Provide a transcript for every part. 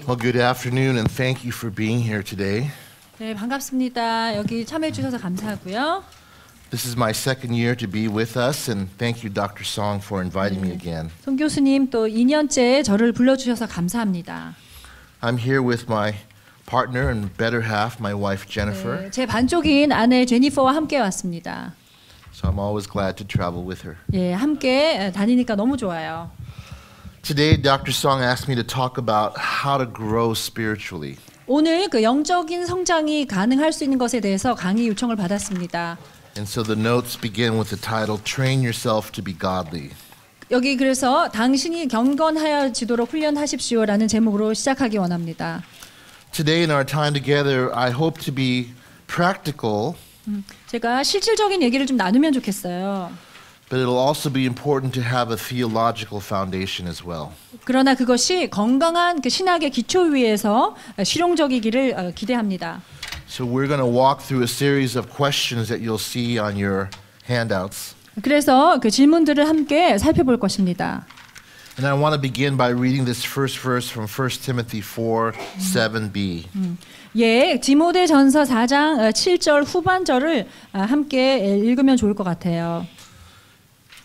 Well, good afternoon and thank you for being here today. 네, 반갑습니다. 여기 참여해 주셔서 감사하고요. This is my second year to be with us and thank you Dr. Song for inviting me again. 송 교수님 또 2년째 저를 불러 주셔서 감사합니다. I'm here with my partner and better half, my wife Jennifer. 네, 제 반쪽인 아내 제니퍼와 함께 왔습니다. So I'm always glad to travel with her. 예, 함께 다니니까 너무 좋아요. Today Dr. Song asked me to talk about how to grow spiritually. 오늘 그 영적인 성장이 가능할 수 있는 것에 대해서 강의 요청을 받았습니다. And so the notes begin with the title Train Yourself to be Godly. 여기 그래서 당신이 경건하여지도록 훈련하십시오라는 제목으로 시작하기 원합니다. Today in our time together, I hope to be practical. 제가 실질적인 얘기를 좀 나누면 좋겠어요. But it'll also be important to have a theological foundation as well. 그러나 그것이 건강한 그 신학의 기초 위에서 실용적이기를 기대합니다. So we're going to walk through a series of questions that you'll see on your handouts. 그래서 그 질문들을 함께 살펴볼 것입니다. And I want to begin by reading this first verse from 1 Timothy 4:7b. 예, 디모데전서 4장 7절 후반절을 함께 읽으면 좋을 것 같아요.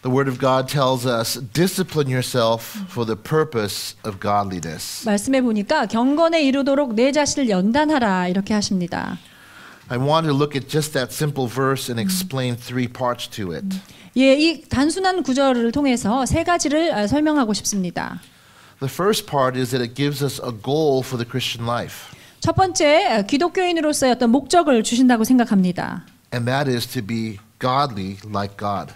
The word of God tells us, discipline yourself for the purpose of godliness. 말씀해 보니까 경건에 이르도록 내 자신을 연단하라 이렇게 하십니다. I want to look at just that simple verse and explain three parts to it. 예, 이 단순한 구절을 통해서 세 가지를 설명하고 싶습니다. The first part is that it gives us a goal for the Christian life. 첫 번째, 기독교인으로서의 어떤 목적을 주신다고 생각합니다. And that is to be godly like God.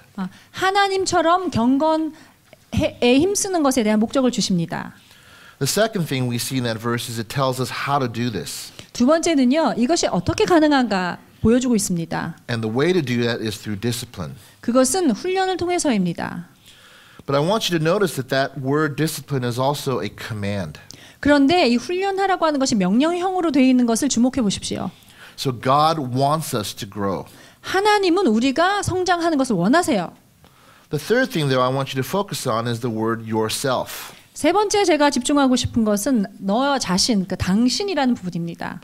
하나님처럼 경건에 힘쓰는 것에 대한 목적을 주십니다. The second thing we see in that verse is it tells us how to do this. 두 번째는요, 이것이 어떻게 가능한가 보여주고 있습니다. And the way to do that is through discipline. 그것은 훈련을 통해서입니다. But I want you to notice that that word discipline is also a command. 그런데 이 훈련하라고 하는 것이 명령형으로 되어 있는 것을 주목해 보십시오. So God wants us to grow. 하나님은 우리가 성장하는 것을 원하세요. The third thing though I want you to focus on is the word yourself. 세 번째 제가 집중하고 싶은 것은 너 자신, 그 당신이라는 부분입니다.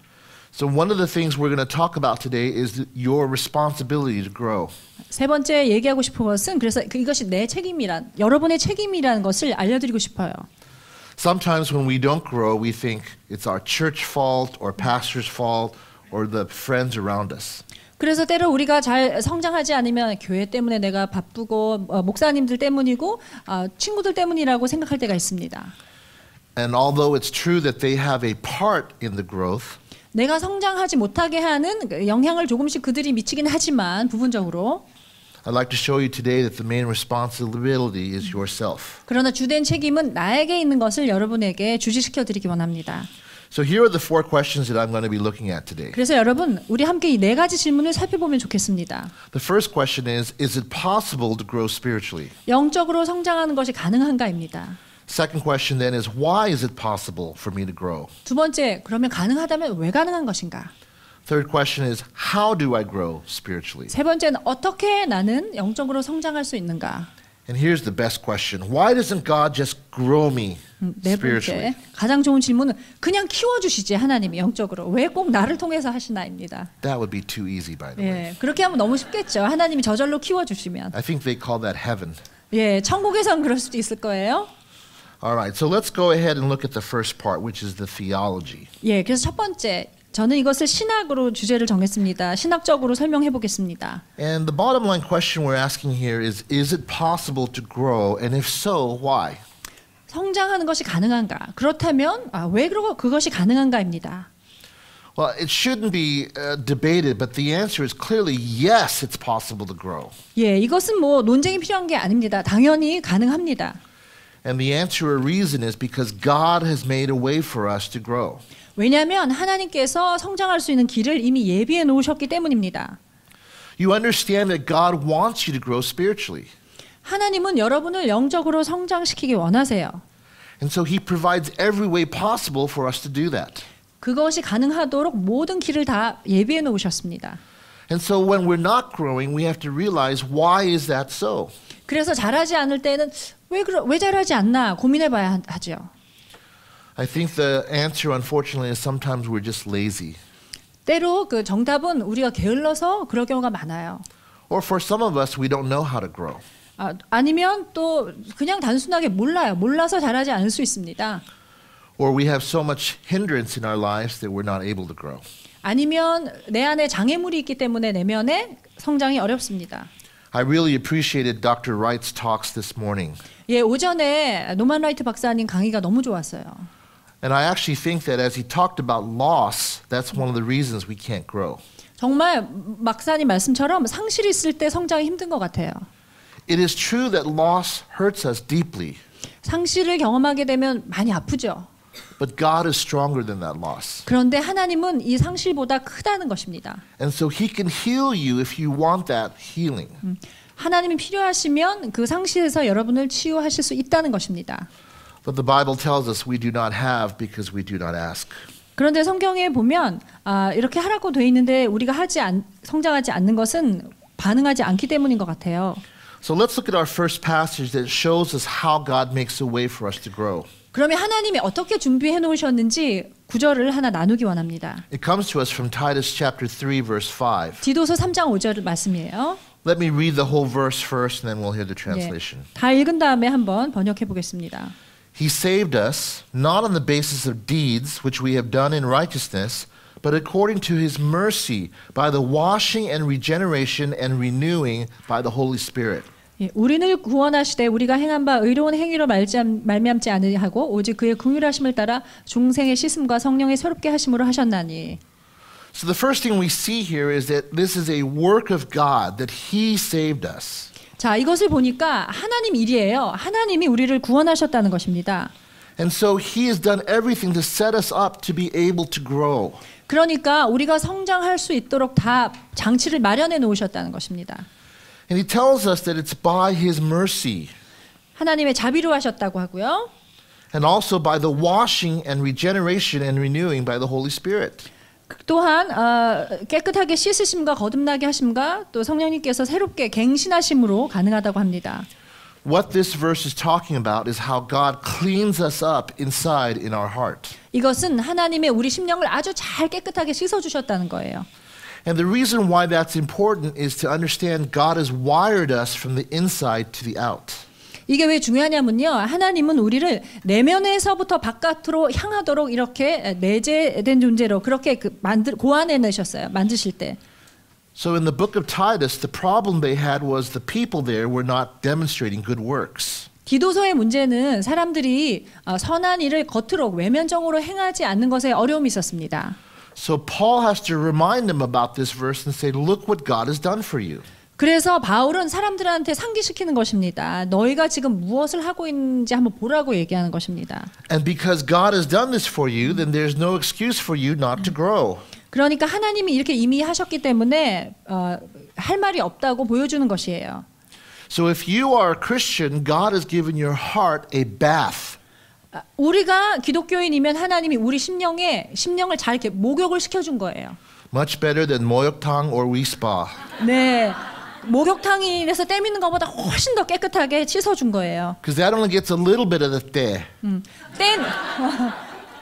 So one of the things we're going to talk about today is your responsibility to grow. 세 번째 얘기하고 싶은 것은 그래서 이것이 내 책임이란 여러분의 책임이라는 것을 알려드리고 싶어요. Sometimes when we don't grow, we think it's our church fault or pastor's fault or the friends around us. 그래서 때로 우리가 잘 성장하지 않으면 교회 때문에 내가 바쁘고 목사님들 때문이고 친구들 때문이라고 생각할 때가 있습니다. And although it's true that they have a part in the growth, 내가 성장하지 못하게 하는 영향을 조금씩 그들이 미치긴 하지만 부분적으로 I'd like to show you today that the main responsibility is yourself. 그러나 주된 책임은 나에게 있는 것을 여러분에게 주지시켜 드리기 원합니다. So here are the four questions that I'm going to be looking at today. 그래서 여러분 우리 함께 이 네 가지 질문을 살펴보면 좋겠습니다. The first question is it possible to grow spiritually? 영적으로 성장하는 것이 가능한가입니다. Second question then is why is it possible for me to grow? 두 번째, 그러면 가능하다면 왜 가능한 것인가? Third question is how do I grow spiritually? 세 번째는 어떻게 나는 영적으로 성장할 수 있는가? And here's the best question. Why doesn't God just grow me 네 spiritually? 번째, 가장 좋은 질문은 그냥 키워주시지 하나님이 영적으로 왜 꼭 나를 통해서 하시나입니다. That would be too easy by the way. 예, 그렇게 하면 너무 쉽겠죠. 하나님이 저절로 키워주시면. I think they call that heaven. 예, 천국에선 그럴 수도 있을 거예요. All right, so let's go ahead and look at the first part, which is the theology. 예, 그래서 첫 번째, 저는 이것을 신학으로 주제를 정했습니다. 신학적으로 설명해 보겠습니다. And the bottom line question we're asking here is it possible to grow, and if so, why? 성장하는 것이 가능한가? 그렇다면 왜 그것이 가능한가입니다. Well, it shouldn't be debated, but the answer is clearly yes, it's possible to grow. 예, 이것은 뭐 논쟁이 필요한 게 아닙니다. 당연히 가능합니다. And the answer or reason is because God has made a way for us to grow. 왜냐하면 하나님께서 성장할 수 있는 길을 이미 예비해 놓으셨기 때문입니다. You understand that God wants you to grow spiritually. 하나님은 여러분을 영적으로 성장시키기 원하세요. And so he provides every way possible for us to do that. 그것이 가능하도록 모든 길을 다 예비해 놓으셨습니다. And so when we're not growing, we have to realize why is that so? 그래서 잘하지 않을 때는 왜 잘하지 않나 고민해 봐야 하죠. I think the answer, unfortunately, is sometimes we're just lazy. 때로 그 정답은 우리가 게을러서 그럴 경우가 많아요. Or for some of us, we don't know how to grow. 아니면 또 그냥 단순하게 몰라요. 몰라서 잘하지 않을 수 있습니다. Or we have so much hindrance in our lives that we're not able to grow. 아니면 내 안에 장애물이 있기 때문에 내면에 성장이 어렵습니다. I really appreciated Dr. Wright's talks this morning. 예, 오전에 노만 라이트 박사님 강의가 너무 좋았어요. And I actually think that as he talked about loss, that's one of the reasons we can't grow. 정말 박사님 말씀처럼 상실이 있을 때 성장이 힘든 것 같아요. It is true that loss hurts us deeply, 상실을 경험하게 되면 많이 아프죠. but God is stronger than that loss. 그런데 하나님은 이 상실보다 크다는 것입니다. And so he can heal you if you want that healing. 하나님이 필요하시면 그 상실에서 여러분을 치유하실 수 있다는 것입니다. But the Bible tells us we do not have because we do not ask. 그런데 성경에 보면 이렇게 하라고 돼 있는데 우리가 성장하지 않는 것은 반응하지 않기 때문인 것 같아요. So let's look at our first passage that shows us how God makes a way for us to grow. 그러면 하나님이 어떻게 준비해 놓으셨는지 구절을 하나 나누기 원합니다. It comes to us from Titus chapter 3 verse 5. 디도서 3장 5절 말씀이에요. Let me read the whole verse first and then we'll hear the translation. 다 읽은 다음에 한번 번역해 보겠습니다. He saved us not on the basis of deeds which we have done in righteousness, but according to his mercy by the washing and regeneration and renewing by the Holy Spirit. 예, 우리를 구원하시되 우리가 행한 바 의로운 행위로 말미암지 아니하고 오직 그의 긍휼하심을 따라 중생의 씻음과 성령의 새롭게 하심으로 하셨나니. So the first thing we see here is that this is a work of God, that he saved us. 자, 이것을 보니까 하나님 일이에요. 하나님이 우리를 구원하셨다는 것입니다. And so he has done everything to set us up to be able to grow. 그러니까 우리가 성장할 수 있도록 다 장치를 마련해 놓으셨다는 것입니다. And he tells us that it's by his mercy 하나님의 자비로 하셨다고 하고요. and also by the washing and regeneration and renewing by the Holy Spirit. 또한 깨끗하게 씻으심과 거듭나게 하심과 또 성령님께서 새롭게 갱신하심으로 가능하다고 합니다. What this verse is talking about is how God cleans us up inside in our heart. 이것은 하나님의 우리 심령을 아주 잘 깨끗하게 씻어주셨다는 거예요. And the reason why that's important is to understand God has wired us from the inside to the out. 이게 왜 중요하냐면요. 하나님은 우리를 내면에서부터 바깥으로 향하도록 이렇게 내재된 존재로 그렇게 고안해 내셨어요. 만드실 때. So in the book of Titus, the problem they had was the people there were not demonstrating good works. 디도서의 문제는 사람들이 선한 일을 겉으로 외면적으로 행하지 않는 것에 어려움이 있었습니다. So Paul has to remind them about this verse and say, look what God has done for you. 그래서 바울은 사람들한테 상기시키는 것입니다. 너희가 지금 무엇을 하고 있는지 한번 보라고 얘기하는 것입니다. And because God has done this for you, then there's no excuse for you not to grow. 그러니까 하나님이 이렇게 이미 하셨기 때문에 할 말이 없다고 보여주는 것이에요. So if you are a Christian, God has given your heart a bath. 우리가 기독교인이면 하나님이 우리 심령을 잘 이렇게 목욕을 시켜준 거예요. Much better than 목욕탕 or 위 스파. 네, 목욕탕에서 때 미는 것보다 훨씬 더 깨끗하게 씻어준 거예요. Because that only gets a little bit of the 때.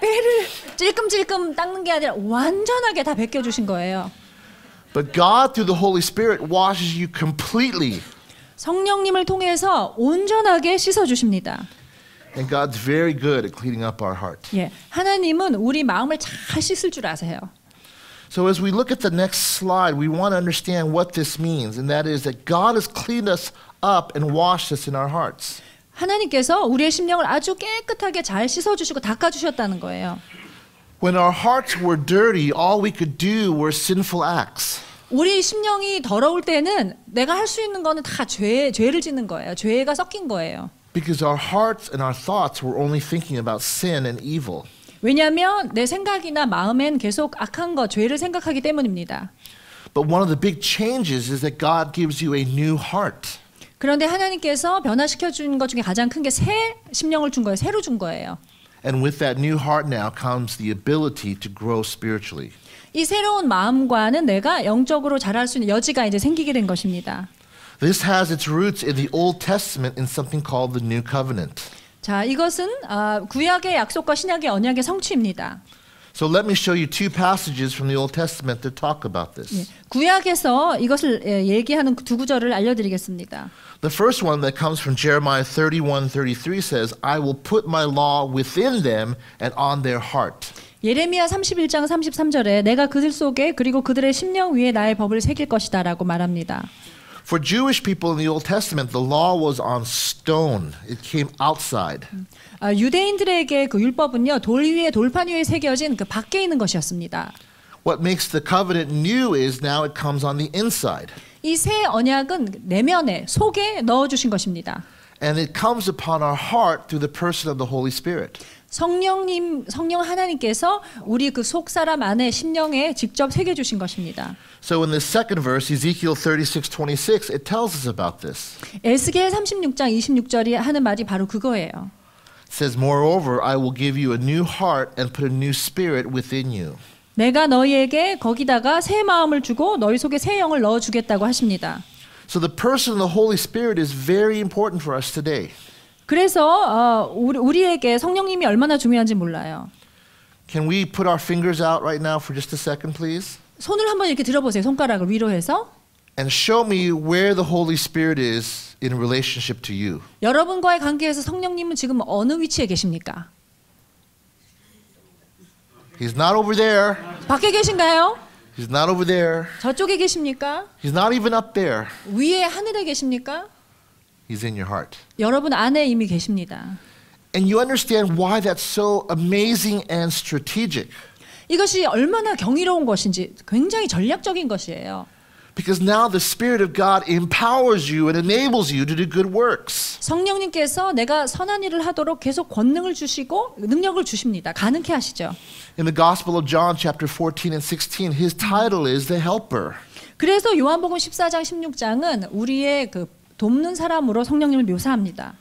때를 찔끔찔끔 닦는 게 아니라 완전하게 다 벗겨주신 거예요. But God through the Holy Spirit washes you completely. 성령님을 통해서 온전하게 씻어주십니다. And God's very good at cleaning up our heart. 예, 하나님은 우리 마음을 잘 씻을 줄 아세요. So as we look at the next slide, we want to understand what this means, and that is that God has cleaned us up and washed us in our hearts. 하나님께서 우리의 심령을 아주 깨끗하게 잘 씻어주시고 닦아주셨다는 거예요. When our hearts were dirty, all we could do were sinful acts. 우리 심령이 더러울 때는 내가 할 수 있는 거는 다 죄를 짓는 거예요. 죄가 섞인 거예요. Because our hearts and our thoughts were only thinking about sin and evil. 왜냐하면 내 생각이나 마음엔 계속 악한 것, 죄를 생각하기 때문입니다. But one of the big changes is that God gives you a new heart. 그런데 하나님께서 변화시켜 준 것 중에 가장 큰 게 새 심령을 준 거예요. 새로 준 거예요. And with that new heart now comes the ability to grow spiritually. 이 새로운 마음과는 내가 영적으로 자랄 수 있는 여지가 이제 생기게 된 것입니다. This has its roots in the Old Testament in something called the New Covenant. 자, 이것은 구약의 약속과 신약의 언약의 성취입니다. So let me show you two passages from the Old Testament that talk about this. 예, 구약에서 이것을 얘기하는 두 구절을 알려드리겠습니다. The first one that comes from Jeremiah 31:33 says, I will put my law within them and on their heart. 예레미야 31장 33절에 내가 그들 속에 그리고 그들의 심령 위에 나의 법을 새길 것이다라고 말합니다. For Jewish people in the Old Testament, the law was on stone. It came outside. 유대인들에게 그 율법은요 돌 위에 돌판 위에 새겨진 그 밖에 있는 것이었습니다. What makes the covenant new is now it comes on the inside. 이 새 언약은 내면에 속에 넣어 주신 것입니다. And it comes upon our heart through the person of the Holy Spirit. 성령 하나님께서 우리 그 속 사람 안에 심령에 직접 새겨 주신 것입니다. So in the second verse, Ezekiel 36:26, it tells us about this. 에스겔 36장 26절이 하는 말이 바로 그거예요. It says, Moreover, I will give you a new heart and put a new spirit within you. 내가 너희에게 거기다가 새 마음을 주고 너희 속에 새 영을 넣어 주겠다고 하십니다. So the person of the Holy Spirit is very important for us today. 그래서 우리에게 성령님이 얼마나 중요한지 몰라요. Can we put our fingers out right now for just a second, please? 손을 한번 이렇게 들어보세요. 손가락을 위로 해서. And show me where the Holy Spirit is in relationship to you. 여러분과의 관계에서 성령님은 지금 어느 위치에 계십니까? He's not over there. 밖에 계신가요? He's not over there. 저쪽에 계십니까? He's not even up there. 위에 하늘에 계십니까? He's in your heart. 여러분 안에 이미 계십니다. And you understand why that's so amazing and strategic. 이것이 얼마나 경이로운 것인지 굉장히 전략적인 것이에요. Because now the Spirit of God empowers you and enables you to do good works. 성령님께서 내가 선한 일을 하도록 계속 권능을 주시고 능력을 주십니다. 가능케 하시죠. In the Gospel of John chapter 14 and 16, his title is the helper. 그래서 요한복음 14장 16장은 우리의 그 돕는 사람으로 성령님을 묘사합니다.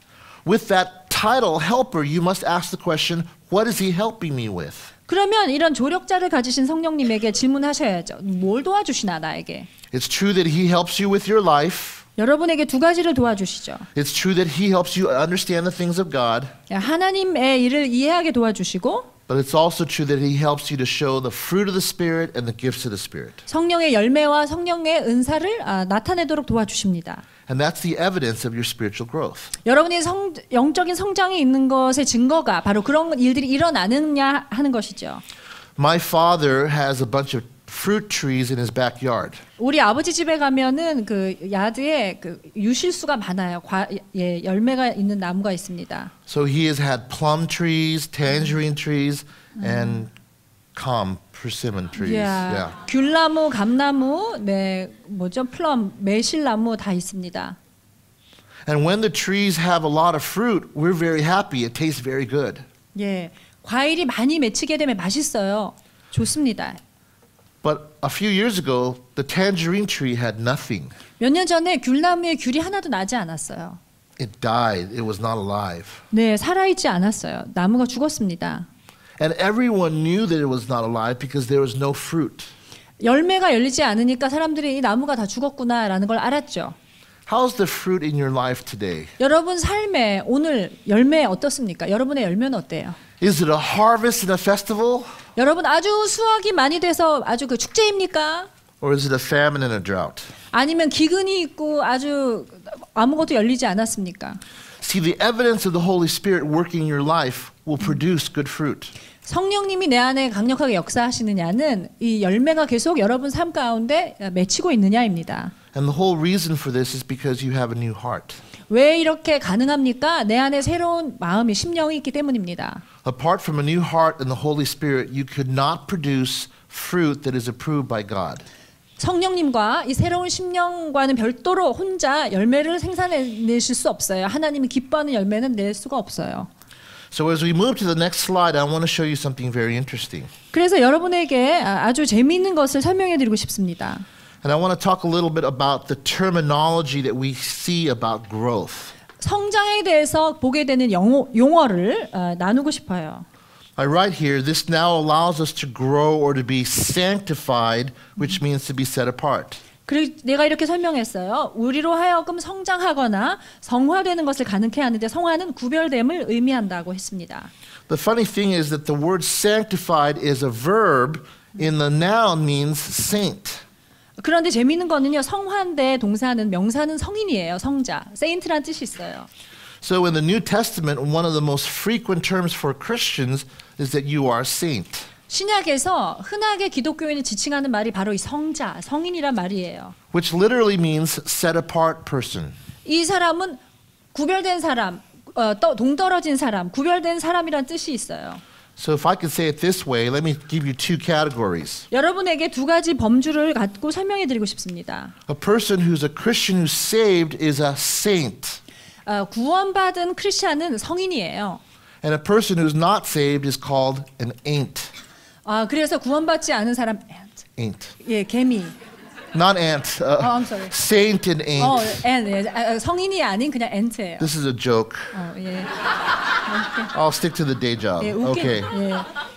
With that title, helper, you must ask the question, what is he helping me with? 그러면 이런 조력자를 가지신 성령님에게 질문하셔야죠. 뭘 도와주시나 나에게? It's true that he helps you with your life. 여러분에게 두 가지를 도와주시죠. It's true that he helps you understand the things of God. 하나님의 일을 이해하게 도와주시고 But it's also true that he helps you to show the fruit of the Spirit and the gifts of the Spirit. 성령의 열매와 성령의 은사를 나타내도록 도와주십니다. And that's the evidence of your spiritual growth. 여러분이 영적인 성장이 있는 것의 증거가 바로 그런 일들이 일어나느냐 하는 것이죠. My father has a bunch of fruit trees in his backyard. 우리 아버지 집에 가면은 그 야드에 그 유실수가 많아요. 열매가 있는 나무가 있습니다. So he has had plum trees, tangerine trees, and persimmon trees. Yeah. 귤나무, 감나무, 플럼, 매실나무 다 있습니다. And when the trees have a lot of fruit, we're very happy. It tastes very good. 예, 과일이 많이 맺히게 되면 맛있어요. 좋습니다. But a few years ago, the tangerine tree had nothing. 몇 년 전에 귤나무에 귤이 하나도 나지 않았어요. It died. It was not alive. 네, 살아있지 않았어요. 나무가 죽었습니다. And everyone knew that it was not alive because there was no fruit. 열매가 열리지 않으니까 사람들이 이 나무가 다 죽었구나라는 걸 알았죠. How's the fruit in your life today? 여러분 삶에 오늘 열매 어떻습니까? 여러분의 열매는 어때요? Is it a harvest and a festival? 여러분 아주 수확이 많이 돼서 아주 그 축제입니까? Or is it a famine and a drought? 아니면 기근이 있고 아주 아무것도 열리지 않았습니까? See, the evidence of the Holy Spirit working in your life will produce good fruit. 성령님이 내 안에 강력하게 역사하시느냐는 이 열매가 계속 여러분 삶 가운데 맺히고 있느냐입니다. And the whole reason for this is because you have a new heart. 왜 이렇게 가능합니까? 내 안에 새로운 마음이 심령이 있기 때문입니다. Apart from a new heart and the Holy Spirit, you could not produce fruit that is approved by God. 성령님과 이 새로운 심령과는 별도로 혼자 열매를 생산해내실 수 없어요. 하나님이 기뻐하는 열매는 낼 수가 없어요. So as we move to the next slide, I want to show you something very interesting. 그래서 여러분에게 아주 재미있는 것을 설명해드리고 싶습니다. And I want to talk a little bit about the terminology that we see about growth. 성장에 대해서 보게 되는 용어를 나누고 싶어요. I write here, this now allows us to grow or to be sanctified, which means to be set apart. 그리고 내가 이렇게 설명했어요. 우리로 하여금 성장하거나 성화되는 것을 가능케 하는데 성화는 구별됨을 의미한다고 했습니다. The funny thing is that the word sanctified is a verb in the noun means saint. 그런데 재미있는 거는요. 성화인데 동사는 명사는 성인이에요. 성자. saint란 뜻이 있어요. So in the New Testament, one of the most frequent terms for Christians is that you are a saint. 신약에서 흔하게 기독교인을 지칭하는 말이 바로 이 성자, 성인이란 말이에요. Which literally means set apart person. 이 사람은 구별된 사람, 동떨어진 사람, 구별된 사람이란 뜻이 있어요. So if I could say it this way, let me give you two categories. 여러분에게 두 가지 범주를 갖고 설명해 드리고 싶습니다. A person who's a Christian who's saved is a saint. 구원받은 크리스찬은 성인이에요. And a person who's not saved is called an ain't. 그래서 구원받지 않은 사람 Ain't. 예, 개미. Not ant. I'm sorry. Saint and ain't. 성인이 아닌 그냥 ant예요. This is a joke. 예. I'll stick to the day job. 예, Okay.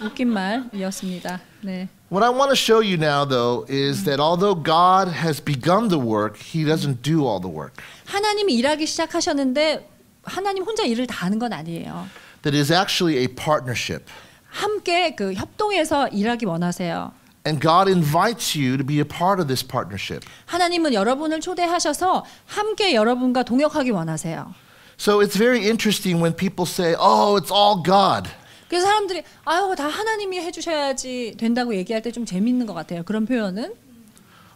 웃긴 말이었습니다. 네. What I want to show you now, though, is that although God has begun the work, He doesn't do all the work. 하나님이 일하기 시작하셨는데 하나님 혼자 일을 다 하는 건 아니에요. That is actually a partnership. 함께 그 협동해서 일하기 원하세요. And God invites you to be a part of this partnership. 하나님은 여러분을 초대하셔서 함께 여러분과 동역하기 원하세요. So it's very interesting when people say, "Oh, it's all God." 그래서 사람들이 아유 다 하나님이 해주셔야지 된다고 얘기할 때 좀 재밌는 것 같아요. 그런 표현은.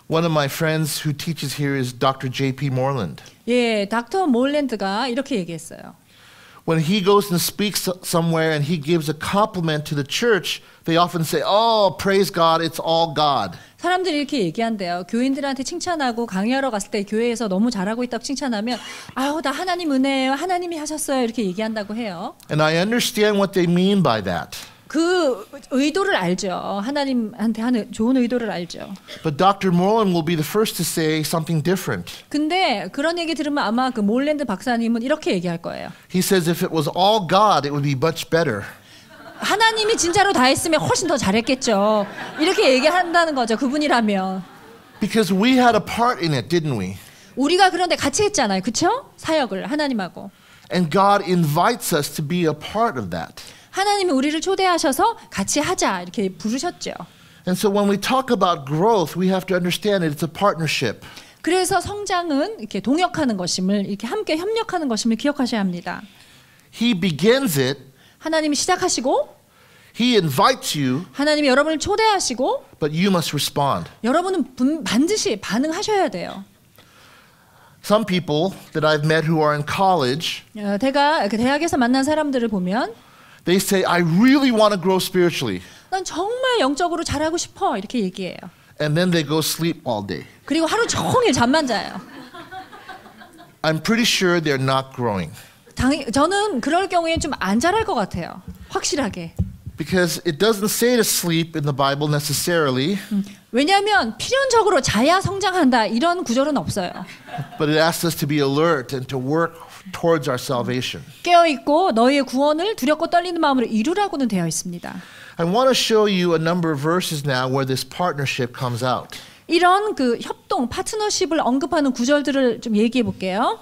One of my friends who teaches here is Dr. J.P. Moreland. 예, 닥터 몰랜드가 이렇게 얘기했어요. When he goes and speaks somewhere and he gives a compliment to the church, they often say, "Oh, praise God, it's all God." 사람들이 이렇게 얘기한대요. 교인들한테 칭찬하고 강의하러 갔을 때 교회에서 너무 잘하고 있다고 칭찬하면 아유 다 하나님 은혜예요. 하나님이 하셨어요. 이렇게 얘기한다고 해요. And I understand what they mean by that. 그 의도를 알죠. 하나님한테 하는 좋은 의도를 알죠. But Dr. Moreland will be the first to say something different. 근데 그런 얘기 들으면 아마 그 몰랜드 박사님은 이렇게 얘기할 거예요. He says if it was all God, it would be much better. 하나님이 진짜로 다 했으면 훨씬 더 잘했겠죠. 이렇게 얘기한다는 거죠. 그분이라면. Because we had a part in it, didn't we? 우리가 그런데 같이 했잖아요. 그렇죠? 사역을 하나님하고. And God invites us to be a part of that. 하나님이 우리를 초대하셔서 같이 하자 이렇게 부르셨죠. And so when we talk about growth, we have to understand that it's a partnership. 그래서 성장은 이렇게 동역하는 것임을 이렇게 함께 협력하는 것임을 기억하셔야 합니다. He begins it, 하나님이 시작하시고 He invites you, 하나님이 여러분을 초대하시고 but you must respond. 여러분은 반드시 반응하셔야 돼요. Some people that I've met who are in college, 제가 대학에서 만난 사람들을 보면 they say, I really want to grow spiritually. 난 정말 영적으로 잘하고 싶어 이렇게 얘기해요. And then they go sleep all day. 그리고 하루 종일 잠만 자요. I'm pretty sure they're not growing. 저는 그럴 경우에 좀 안 자랄 것 같아요. 확실하게. Because it doesn't say to sleep in the Bible necessarily, 왜냐하면 필연적으로 자야 성장한다 이런 구절은 없어요. but it asks us to be alert and to work towards our salvation. 깨어 있고 너희의 구원을 두렵고 떨리는 마음으로 이루라고는 되어 있습니다. I want to show you a number of verses now where this partnership comes out. 이런 그 협동, 파트너십을 언급하는 구절들을 좀 얘기해 볼게요.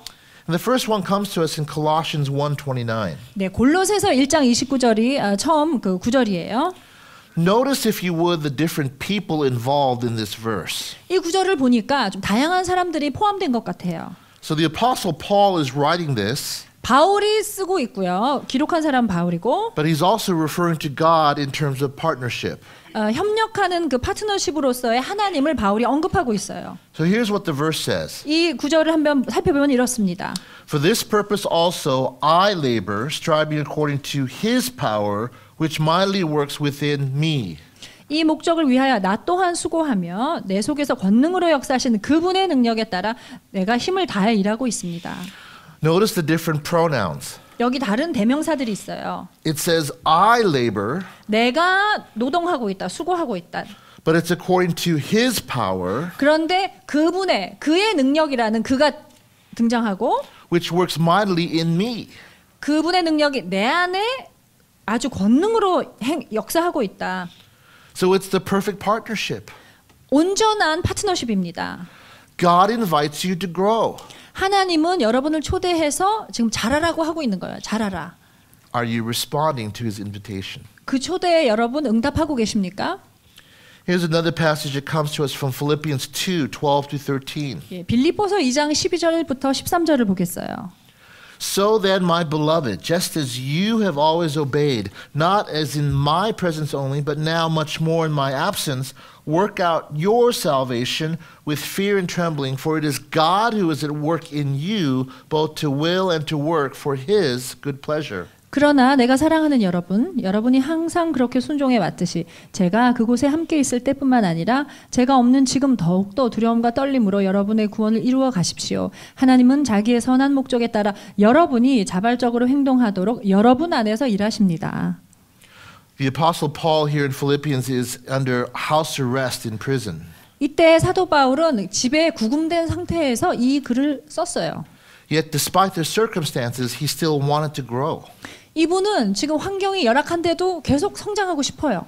And the first one comes to us in Colossians 1:29. 네, 골로새서 1장 29절이 처음 그 구절이에요. Notice if you would the different people involved in this verse. 이 구절을 보니까 좀 다양한 사람들이 포함된 것 같아요. So the apostle Paul is writing this, 바울이 쓰고 있고요. 기록한 사람은 바울이고 but he's also referring to God in terms of partnership. 협력하는 그 파트너십으로서의 하나님을 바울이 언급하고 있어요. So here's what the verse says. 이 구절을 한번 살펴보면 이렇습니다. For this purpose also I labor, striving according to his power, which mightily works within me. 이 목적을 위하여 나 또한 수고하며 내 속에서 권능으로 역사하시는 그분의 능력에 따라 내가 힘을 다해 일하고 있습니다. Notice the different pronouns. 여기 다른 대명사들이 있어요. It says I labor, 내가 노동하고 있다, 수고하고 있다. but it's according to his power, 그런데 그의 능력이라는 그가 등장하고 which works mightily in me. 그분의 능력이 내 안에 아주 권능으로 역사하고 있다. So it's the perfect partnership. 온전한 파트너십입니다. God invites you to grow. 하나님은 여러분을 초대해서 지금 자라라고 하고 있는 거예요. 자라라. Are you responding to his invitation? 그 초대에 여러분 응답하고 계십니까? Here's another passage that comes to us from Philippians 2, 12 to 13. 예, 빌립보서 2장 12절부터 13절을 보겠어요. So then, my beloved, just as you have always obeyed, not as in my presence only, but now much more in my absence, work out your salvation with fear and trembling, for it is God who is at work in you, both to will and to work for his good pleasure. 그러나 내가 사랑하는 여러분이 항상 그렇게 순종해 왔듯이 제가 그곳에 함께 있을 때뿐만 아니라 제가 없는 지금 더욱더 두려움과 떨림으로 여러분의 구원을 이루어 가십시오. 하나님은 자기의 선한 목적에 따라 여러분이 자발적으로 행동하도록 여러분 안에서 일하십니다. The Apostle Paul here in Philippians is under house arrest in prison. 이때 사도 바울은 집에 구금된 상태에서 이 글을 썼어요. Yet despite the circumstances, he still wanted to grow. 이분은 지금 환경이 열악한데도 계속 성장하고 싶어요.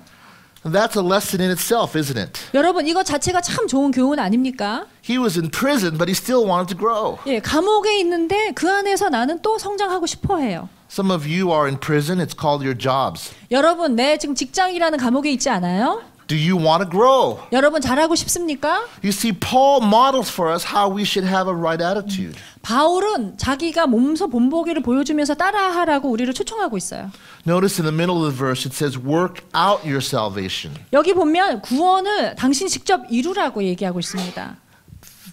And that's a lesson in itself, isn't it? 여러분 이거 자체가 참 좋은 교훈 아닙니까? He was in prison, but he still wanted to grow. 예, 감옥에 있는데 그 안에서 나는 또 성장하고 싶어 해요. Some of you are in prison, it's called your jobs. 여러분, 내 지금 직장이라는 감옥에 있지 않아요? Do you want to grow? 여러분 잘하고 싶습니까? You see, Paul models for us how we should have a right attitude. 바울은 자기가 몸소 본보기를 보여주면서 따라하라고 우리를 초청하고 있어요. Notice in the middle of the verse it says, work out your salvation. 여기 보면 구원을 당신 직접 이루라고 얘기하고 있습니다.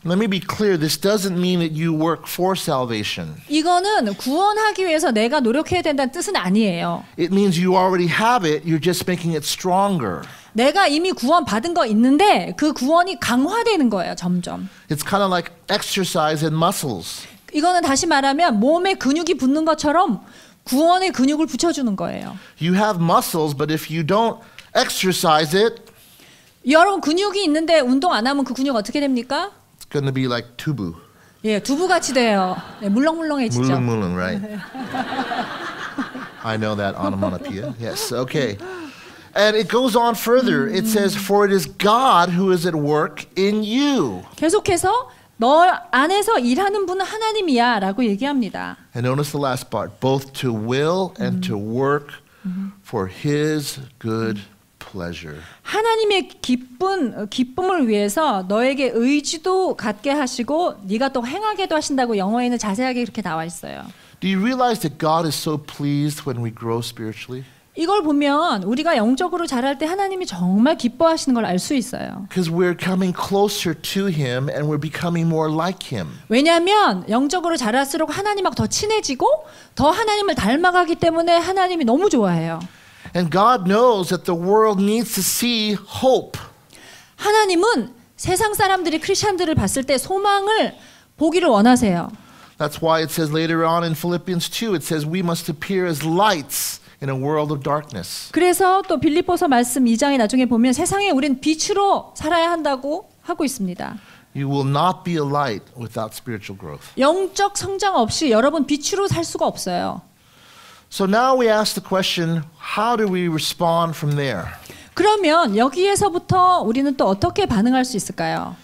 Let me be clear, this doesn't mean that you work for salvation. 이거는 구원하기 위해서 내가 노력해야 된다는 뜻은 아니에요. It means you already have it, you're just making it stronger. 내가 이미 구원 받은 거 있는데 그 구원이 강화되는 거예요, 점점. It's kind of like exercise and muscles. 이거는 다시 말하면 몸에 근육이 붙는 것처럼 구원의 근육을 붙여주는 거예요. You have muscles, but if you don't exercise it, 여러분 근육이 있는데 운동 안 하면 그 근육 어떻게 됩니까? it's going to be like tubu. 예, 두부같이 돼요. 예, 물렁물렁해지죠. Mulung, right? I know that onomatopoeia. Yes, okay. And it goes on further. It says, for it is God who is at work in you. 계속해서 너 안에서 일하는 분은 하나님이야 라고 얘기합니다. And notice the last part. Both to will and to work for his good pleasure. 하나님의 기쁨을 위해서 너에게 의지도 갖게 하시고 네가 또 행하게도 하신다고 영어에는 자세하게 그렇게 나와 있어요. Do you realize that God is so pleased when we grow spiritually? 이걸 보면 우리가 영적으로 자랄 때 하나님이 정말 기뻐하시는 걸 알 수 있어요. Because we're coming closer to him and we're becoming more like him. 왜냐하면 영적으로 자랄수록 하나님하고 더 친해지고 더 하나님을 닮아가기 때문에 하나님이 너무 좋아해요. And God knows that the world needs to see hope. 하나님은 세상 사람들이 크리스천들을 봤을 때 소망을 보기를 원하세요. That's why it says later on in Philippians 2, it says we must appear as lights in a world of darkness. 그래서 또 빌립보서 말씀 2장에 나중에 보면 세상에 우린 빛으로 살아야 한다고 하고 있습니다. You will not be a light without spiritual growth. 영적 성장 없이 여러분 빛으로 살 수가 없어요. So now we ask the question, how do we respond from there? 그러면 여기에서부터 우리는 또 어떻게 반응할 수 있을까요?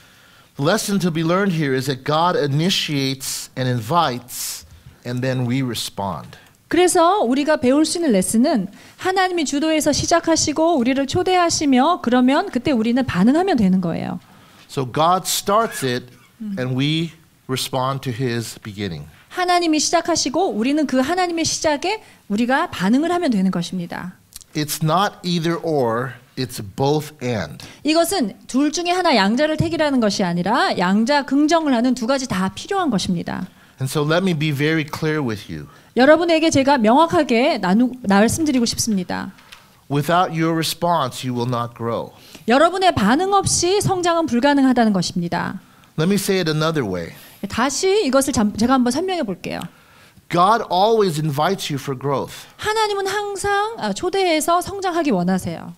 The lesson to be learned here is that God initiates and invites, and then we respond. 그래서 우리가 배울 수 있는 레슨은 하나님이 주도해서 시작하시고 우리를 초대하시며 그러면 그때 우리는 반응하면 되는 거예요. So God starts it, and we respond to his beginning. 하나님이 시작하시고 우리는 그 하나님의 시작에 우리가 반응을 하면 되는 것입니다. It's not either or, it's both and. 이것은 둘 중에 하나 양자를 택이라는 것이 아니라 양자 긍정을 하는 두 가지 다 필요한 것입니다. And so let me be very clear with you. 여러분에게 제가 명확하게 말씀드리고 싶습니다. Without your response, you will not grow. 여러분의 반응 없이 성장은 불가능하다는 것입니다. Let me say it another way. 다시 이것을 제가 한번 설명해 볼게요. God always invites you for growth. 하나님은 항상 초대해서 성장하기 원하세요.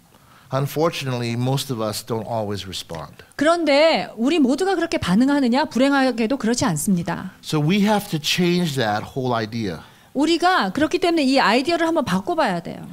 Unfortunately, most of us don't always respond. 그런데 우리 모두가 그렇게 반응하느냐? 불행하게도 그렇지 않습니다. So we have to change that whole idea. 우리가 그렇기 때문에 이 아이디어를 한번 바꿔봐야 돼요.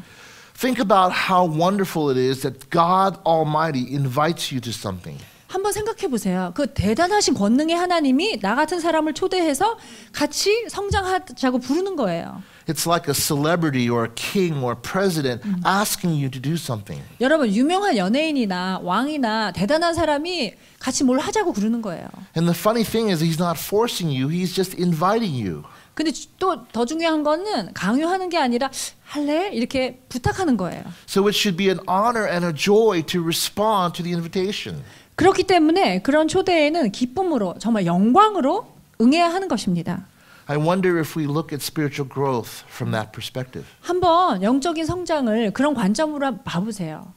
Think about how wonderful it is that God Almighty invites you to something. 한번 생각해 보세요. 그 대단하신 권능의 하나님이 나 같은 사람을 초대해서 같이 성장하자고 부르는 거예요. It's like a celebrity or a king or a president asking you to do something. 여러분 유명한 연예인이나 왕이나 대단한 사람이 같이 뭘 하자고 그러는 거예요. And the funny thing is he's not forcing you, he's just inviting you. 근데 또 더 중요한 거는 강요하는 게 아니라 할래? 이렇게 부탁하는 거예요. So it should be an honor and a joy to respond to the invitation. 그렇기 때문에 그런 초대에는 기쁨으로 정말 영광으로 응해야 하는 것입니다. I wonder if we look at spiritual growth from that perspective. 한번 영적인 성장을 그런 관점으로 봐보세요.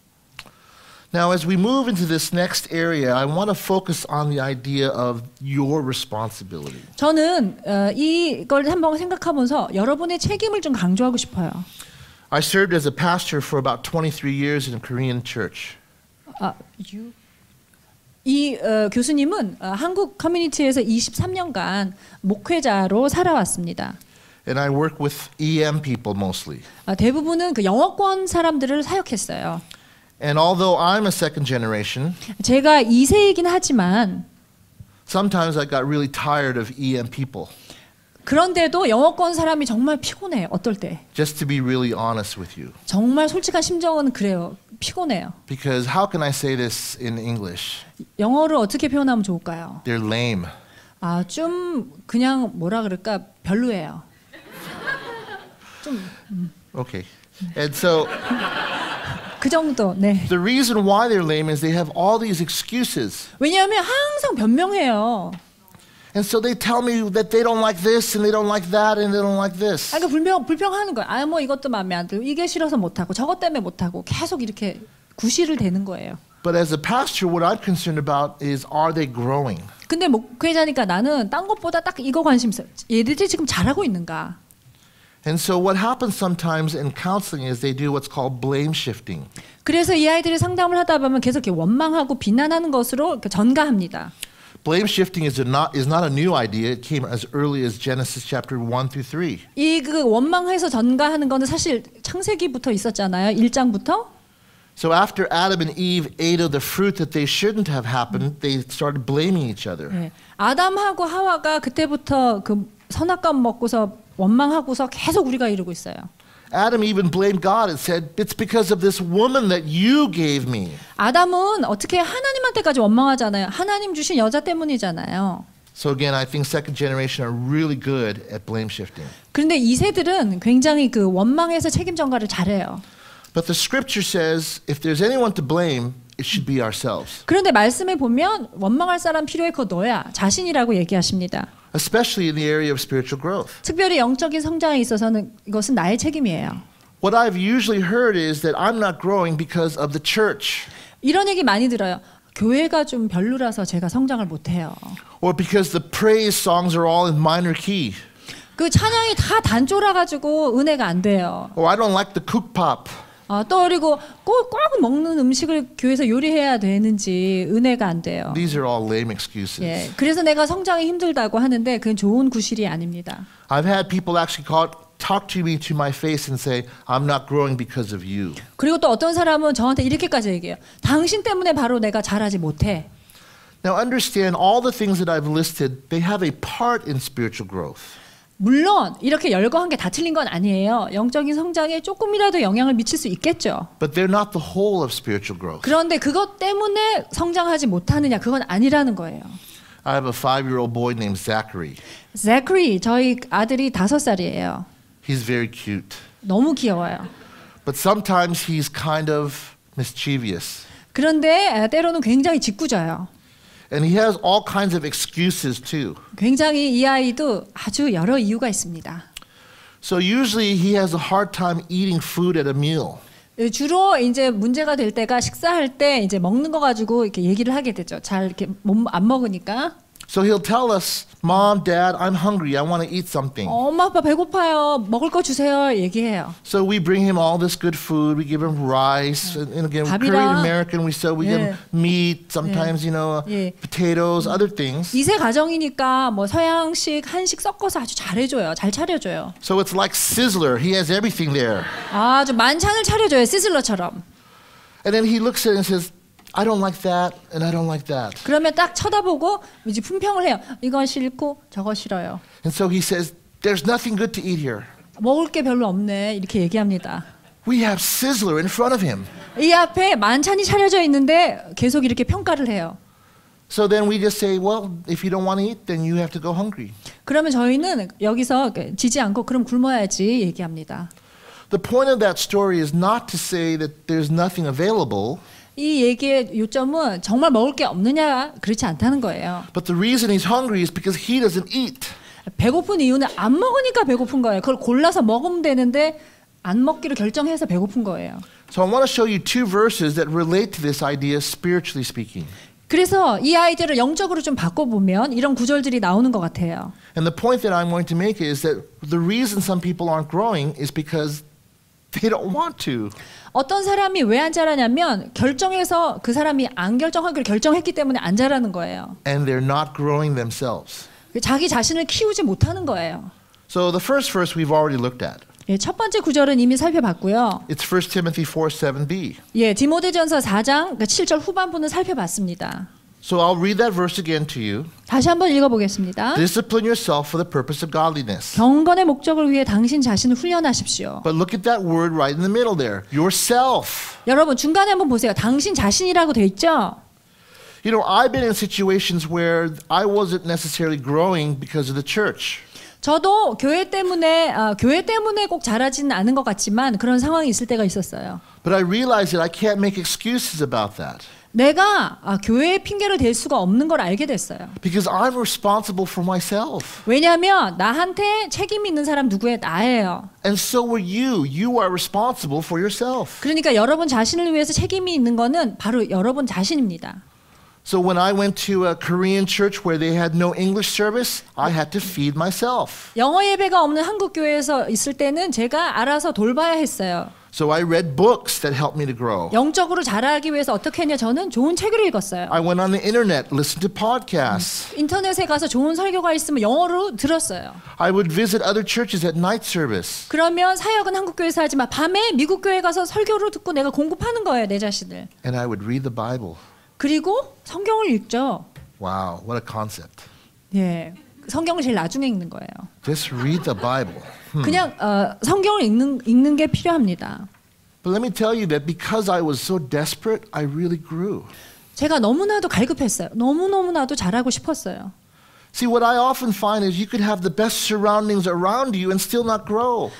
Now, as we move into this next area, I want to focus on the idea of your responsibility. 저는 이걸 한번 생각하면서 여러분의 책임을 좀 강조하고 싶어요. I served as a pastor for about 23 years in a Korean church. 이 교수님은 한국 커뮤니티에서 23년간 목회자로 살아왔습니다. And I work with EM people mostly. 대부분은 그 영어권 사람들을 사역했어요. And although I'm a second generation, 제가 2세이긴 하지만 sometimes I got really tired of EM people. 그런데도 영어권 사람이 정말 피곤해요. 어떨 때. Just to be really honest with you. 정말 솔직한 심정은 그래요. 피곤해요. Because how can I say this in English? 영어를 어떻게 표현하면 좋을까요? They're lame. 좀 그냥 뭐라 그럴까 별로예요. 좀 Okay. And so 그 정도. 네. the reason why they're lame is they have all these excuses. 왜냐하면 항상 변명해요. And so they tell me that they don't like this and they don't like that and they don't like this. 그러니까 불평하는 거예요. 뭐 이것도 마음에 안 들고 이게 싫어서 못 하고 저것 때문에 못 하고 계속 이렇게 구실을 대는 거예요. But as a pastor, what I'm concerned about is are they growing? 근데 목회자니까 나는 딴 것보다 딱 이거 관심 있어. 얘들이 지금 잘하고 있는가? And so what happens sometimes in counseling is they do what's called blame shifting. 그래서 이 아이들이 상담을 하다 보면 계속 이렇게 원망하고 비난하는 것으로 전가합니다. Blame shifting is not a new idea. It came as early as Genesis chapter 1 through 3. 이 그 원망해서 전가하는 거는 사실 창세기부터 있었잖아요. 1장부터. So after Adam and Eve ate of the fruit that they shouldn't have happened, they started blaming each other. 네. 아담하고 하와가 그때부터 그 선악과를 먹고서 원망하고서 계속 우리가 이러고 있어요. Adam even blamed God and said, "It's because of this woman that you gave me." 아담은 어떻게 하나님한테까지 원망하잖아요. 하나님 주신 여자 때문이잖아요. So again, I think second generation are really good at blame shifting. 그런데 2세들은 굉장히 그 원망에서 책임 전가를 잘해요. But the scripture says if there's anyone to blame, it should be ourselves. 그런데 말씀에 보면 원망할 사람 필요해 그거 너야. 자신이라고 얘기하십니다. Especially in the area of spiritual growth. 특별히 영적인 성장에 있어서는 이것은 나의 책임이에요. What I've usually heard is that I'm not growing because of the church. 이런 얘기 많이 들어요. 교회가 좀 별로라서 제가 성장을 못 해요. Or because the praise songs are all in minor key. 그 찬양이 다 단조라 가지고 은혜가 안 돼요. Or I don't like the cook pop. 또 그리고 꼭 먹는 음식을 교회에서 요리해야 되는지 은혜가 안 돼요. These are all lame excuses. 예, 그래서 내가 성장이 힘들다고 하는데 그건 좋은 구실이 아닙니다. I've had people actually talk to me to my face and say, "I'm not growing because of you." 그리고 또 어떤 사람은 저한테 이렇게까지 얘기해요. 당신 때문에 바로 내가 잘하지 못해. Now understand all the things that I've listed, they have a part in spiritual growth. 물론 이렇게 열거한 게 다 틀린 건 아니에요. 영적인 성장에 조금이라도 영향을 미칠 수 있겠죠. But they're not the whole of spiritual growth. 그런데 그것 때문에 성장하지 못하느냐 그건 아니라는 거예요. I have a 5-year-old boy named Zachary. Zachary 저희 아들이 5살이에요. He's very cute. 너무 귀여워요. But sometimes he's kind of mischievous. 그런데 때로는 굉장히 짓궂어요. And he has all kinds of excuses too. 굉장히 이 아이도 아주 여러 이유가 있습니다. So usually he has a hard time eating food at a meal. 주로 이제 문제가 될 때가 식사할 때 이제 먹는 거 가지고 이렇게 얘기를 하게 되죠. 잘 이렇게 안 먹으니까. So he'll tell us, "Mom, Dad, I'm hungry. I want to eat something." 엄마 아빠 배고파요. 먹을 거 주세요. 얘기해요. So we bring him all this good food. We give him rice, and again, 밥이랑, Korean American. We give him meat. Sometimes, 예. potatoes, other things. 2세 가정이니까 뭐 서양식, 한식 섞어서 아주 잘해줘요. 잘 차려줘요. So it's like Sizzler. He has everything there. 아주 만찬을 차려줘요. 시슬러처럼. And then he looks at it and says, I don't like that, and I don't like that. 그러면 딱 쳐다보고 이제 품평을 해요. 이건 싫고 저거 싫어요. And so he says, there's nothing good to eat here. 먹을 게 별로 없네. 이렇게 얘기합니다. We have Sizzler in front of him. 이 앞에 만찬이 차려져 있는데 계속 이렇게 평가를 해요. So then we just say, well, if you don't want to eat, then you have to go hungry. 그러면 저희는 여기서 지지 않고 그럼 굶어야지 얘기합니다. The point of that story is not to say that there's nothing available. 이 얘기의 요점은 정말 먹을 게 없느냐 그렇지 않다는 거예요. But the reason he's hungry is because he doesn't eat. 배고픈 이유는 안 먹으니까 배고픈 거예요. 그걸 골라서 먹으면 되는데 안 먹기로 결정해서 배고픈 거예요. So I want to show you two verses that relate to this idea spiritually speaking. 그래서 이 아이디어를 영적으로 좀 바꿔보면 이런 구절들이 나오는 것 같아요. And the point that I'm going to make is that the reason some people aren't growing is because they don't want to. 어떤 사람이 왜 안 자라냐면 결정해서 그 사람이 안 결정하기로 결정했기 때문에 안 자라는 거예요. And they're not growing themselves. 자기 자신을 키우지 못하는 거예요. So the first verse we've already looked at. 예, 첫 번째 구절은 이미 살펴봤고요. It's 1 Timothy 4:7b. 예, 디모데전서 4장 7절 후반부는 살펴봤습니다. So I'll read that verse again to you. 다시 한번 읽어보겠습니다. Discipline yourself for the purpose of godliness. 경건의 목적을 위해 당신 자신을 훈련하십시오. But look at that word right in the middle there. Yourself. 여러분 중간에 한번 보세요. 당신 자신이라고 돼 있죠? You know, I've been in situations where I wasn't necessarily growing because of the church. 저도 교회 때문에 꼭 자라지는 않은 것 같지만 그런 상황이 있을 때가 있었어요. But I realized that I can't make excuses about that. 내가 교회에 핑계를 댈 수가 없는 걸 알게 됐어요. Because I'm responsible for myself. 왜냐하면 나한테 책임 있는 사람 누구예요? 나예요. And so are you. You are responsible for yourself. 그러니까 여러분 자신을 위해서 책임이 있는 거는 바로 여러분 자신입니다. So when I went to a Korean church where they had no English service, I had to feed myself. 영어 예배가 없는 한국 교회에서 있을 때는 제가 알아서 돌봐야 했어요. So I read books that helped me to grow. 영적으로 자라기 위해서 어떻게 했냐? 저는 좋은 책을 읽었어요. I went on the internet, listened to podcasts. 인터넷에 가서 좋은 설교가 있으면 영어로 들었어요. I would visit other churches at night service. 그러면 사역은 한국 교회에서 하지만 밤에 미국 교회 가서 설교를 듣고 내가 공급하는 거예요, 내 자신을. And I would read the Bible. 그리고 성경을 읽죠. Wow, what a concept. 예, 성경을 제일 나중에 읽는 거예요. Just read the Bible. 그냥 성경을 읽는 게 필요합니다. But let me tell you that because I was so desperate, I really grew. 제가 너무나도 갈급했어요. 너무나도 잘하고 싶었어요. See, what I often find is you could have the best surroundings around you and still not grow.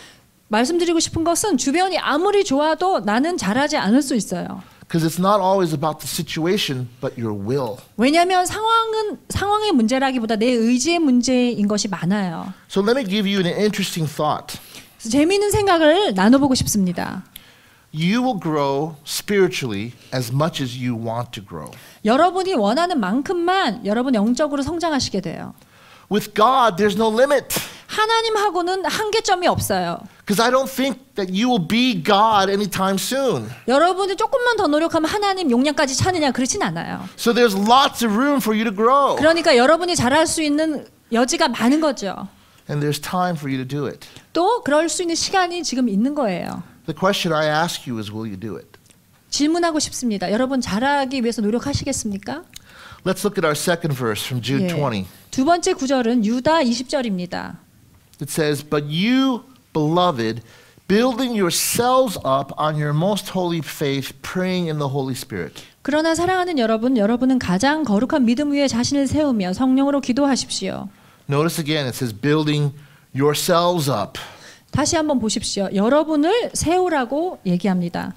말씀드리고 싶은 것은 주변이 아무리 좋아도 나는 잘하지 않을 수 있어요. Because it's not always about the situation, but your will. 왜냐하면 상황의 문제라기보다 내 의지의 문제인 것이 많아요. So let me give you an interesting thought. 재미있는 생각을 나눠보고 싶습니다. You will grow spiritually as much as you want to grow. 여러분이 원하는 만큼만 여러분 영적으로 성장하시게 돼요. With God, there's no limit. 하나님하고는 한계점이 없어요. Because I don't think that you will be God anytime soon. 여러분이 조금만 더 노력하면 하나님 용량까지 차느냐 그렇진 않아요. So there's lots of room for you to grow. 그러니까 여러분이 잘할 수 있는 여지가 많은 거죠. And there's time for you to do it. 또 그럴 수 있는 시간이 지금 있는 거예요. The question I ask you is, will you do it? 질문하고 싶습니다. 여러분 잘하기 위해서 노력하시겠습니까? Let's look at our second verse from Jude 20. 두 번째 구절은 유다 20절입니다. It says, But you, beloved, building yourselves up on your most holy faith, praying in the Holy Spirit. 그러나 사랑하는 여러분은 가장 거룩한 믿음 위에 자신을 세우며 성령으로 기도하십시오. Notice again, it says, building yourselves up. 다시 한번 보십시오. 여러분을 세우라고 얘기합니다.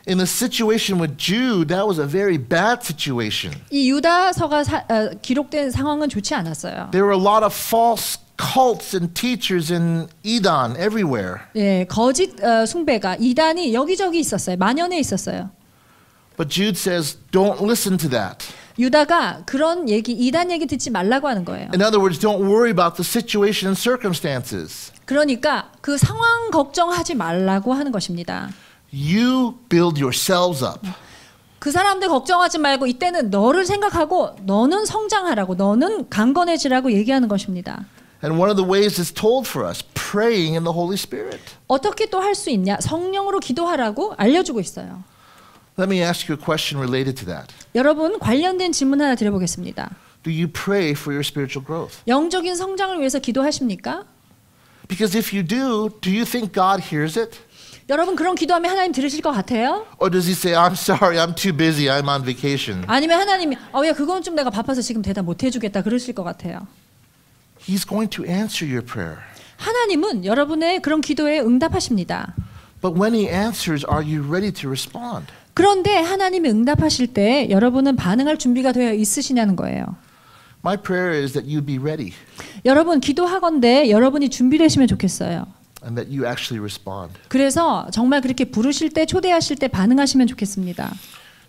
In the situation with Jude, that was a very bad situation. 이 유다서가 기록된 상황은 좋지 않았어요. There were a lot of false cults and teachers in Edom everywhere. 예, 거짓 숭배가 이단이 여기저기 있었어요. 만연해 있었어요. But Jude says, don't listen to that. 유다가 그런 이단 얘기 듣지 말라고 하는 거예요. In other words, don't worry about the situation and circumstances. 그러니까 그 상황 걱정하지 말라고 하는 것입니다. You build yourselves up. 그 사람들 걱정하지 말고 이때는 너를 생각하고 너는 성장하라고 너는 강건해지라고 얘기하는 것입니다. And one of the ways it's told for us, praying in the Holy Spirit. 어떻게 또 할 수 있냐? 성령으로 기도하라고 알려주고 있어요. Let me ask you a question related to that. 여러분 관련된 질문 하나 드려보겠습니다. Do you pray for your spiritual growth? 영적인 성장을 위해서 기도하십니까? Because if you do you think God hears it? 여러분 그런 기도하면 하나님 들으실 것 같아요? Or does he say, I'm sorry, I'm too busy, I'm on vacation? 아니면 하나님이 야 그건 좀 내가 바빠서 지금 대답 못 해주겠다 그러실 것 같아요. He's going to answer your prayer. 하나님은 여러분의 그런 기도에 응답하십니다. But when he answers, are you ready to respond? 그런데 하나님이 응답하실 때 여러분은 반응할 준비가 되어 있으시냐는 거예요. My prayer is that you be ready 여러분 기도하건대 여러분이 준비되시면 좋겠어요. and that you actually respond. 그래서 정말 그렇게 부르실 때 초대하실 때 반응하시면 좋겠습니다.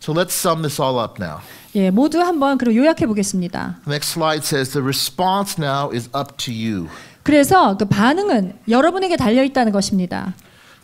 So let's sum this all up now. 예, 모두 한번 그럼 요약해 보겠습니다. The next slide says the response now is up to you. 그래서 그 반응은 여러분에게 달려 있다는 것입니다.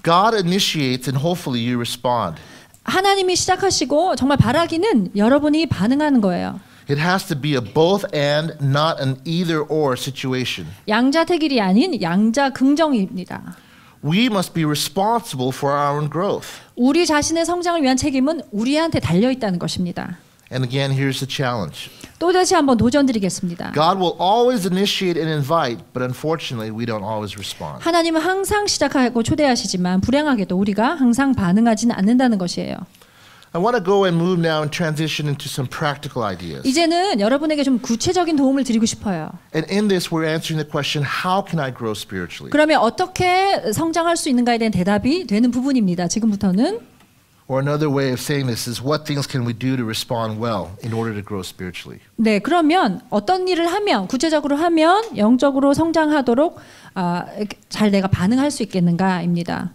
God initiates and hopefully you respond. 하나님이 시작하시고 정말 바라기는 여러분이 반응하는 거예요. It has to be a both and, not an either or situation. 양자택일이 아닌 양자긍정입니다. We must be responsible for our own growth. 우리 자신의 성장을 위한 책임은 우리한테 달려 있다는 것입니다. And again, here's the challenge. 또 다시 한번 도전드리겠습니다. God will always initiate and invite, but unfortunately, we don't always respond. 하나님은 항상 시작하고 초대하시지만 불행하게도 우리가 항상 반응하지는 않는다는 것이에요. I want to go and move now and transition into some practical ideas. 이제는 여러분에게 좀 구체적인 도움을 드리고 싶어요. And in this, we're answering the question, how can I grow spiritually? 그러면 어떻게 성장할 수 있는가에 대한 대답이 되는 부분입니다. 지금부터는. Or another way of saying this is, what things can we do to respond well in order to grow spiritually? 네, 그러면 어떤 일을 하면 구체적으로 하면 영적으로 성장하도록 잘 내가 반응할 수 있겠는가입니다.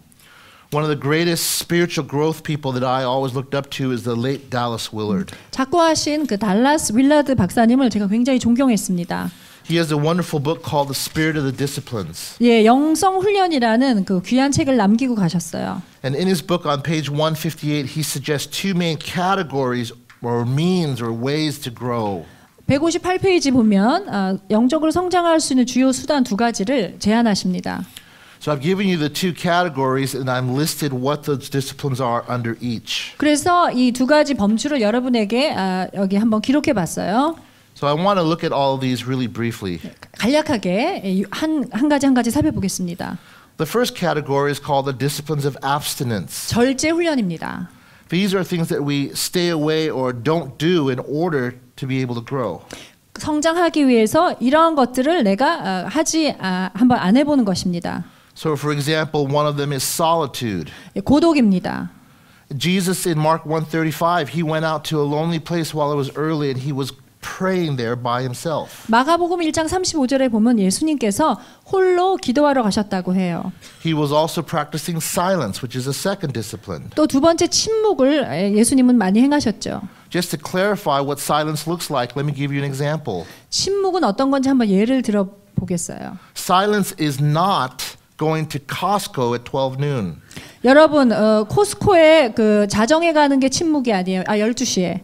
One of the greatest spiritual growth people that I always looked up to is the late Dallas Willard. 작고하신 그 달라스 윌라드 박사님을 제가 굉장히 존경했습니다. He has a wonderful book called The Spirit of the Disciplines. 예, 영성 훈련이라는 그 귀한 책을 남기고 가셨어요. And in his book on page 158, he suggests two main categories or means or ways to grow. 158페이지 보면 영적으로 성장할 수 있는 주요 수단 두 가지를 제안하십니다. So I've given you the two categories and I'm listed what those disciplines are under each. 그래서 이 두 가지 범주를 여러분에게 여기 한번 기록해 봤어요. So I want to look at all of these really briefly. 간략하게 한 가지 살펴보겠습니다. The first category is called the disciplines of abstinence. 절제 훈련입니다. These are things that we stay away or don't do in order to be able to grow. 성장하기 위해서 이러한 것들을 내가 한번 안 해보는 것입니다. So for example, one of them is solitude. 고독입니다. Jesus in Mark 1:35, he went out to a lonely place while it was early and he was praying there by himself. 마가복음 1장 35절에 보면 예수님께서 홀로 기도하러 가셨다고 해요. He was also practicing silence, which is a second discipline. 또 두 번째 침묵을 예수님은 많이 행하셨죠. Just to clarify what silence looks like, let me give you an example. 침묵은 어떤 건지 한번 예를 들어 보겠어요. Silence is not going to Costco at 12 noon. 여러분 코스코에 그 자정에 가는 게 침묵이 아니에요. 12시에.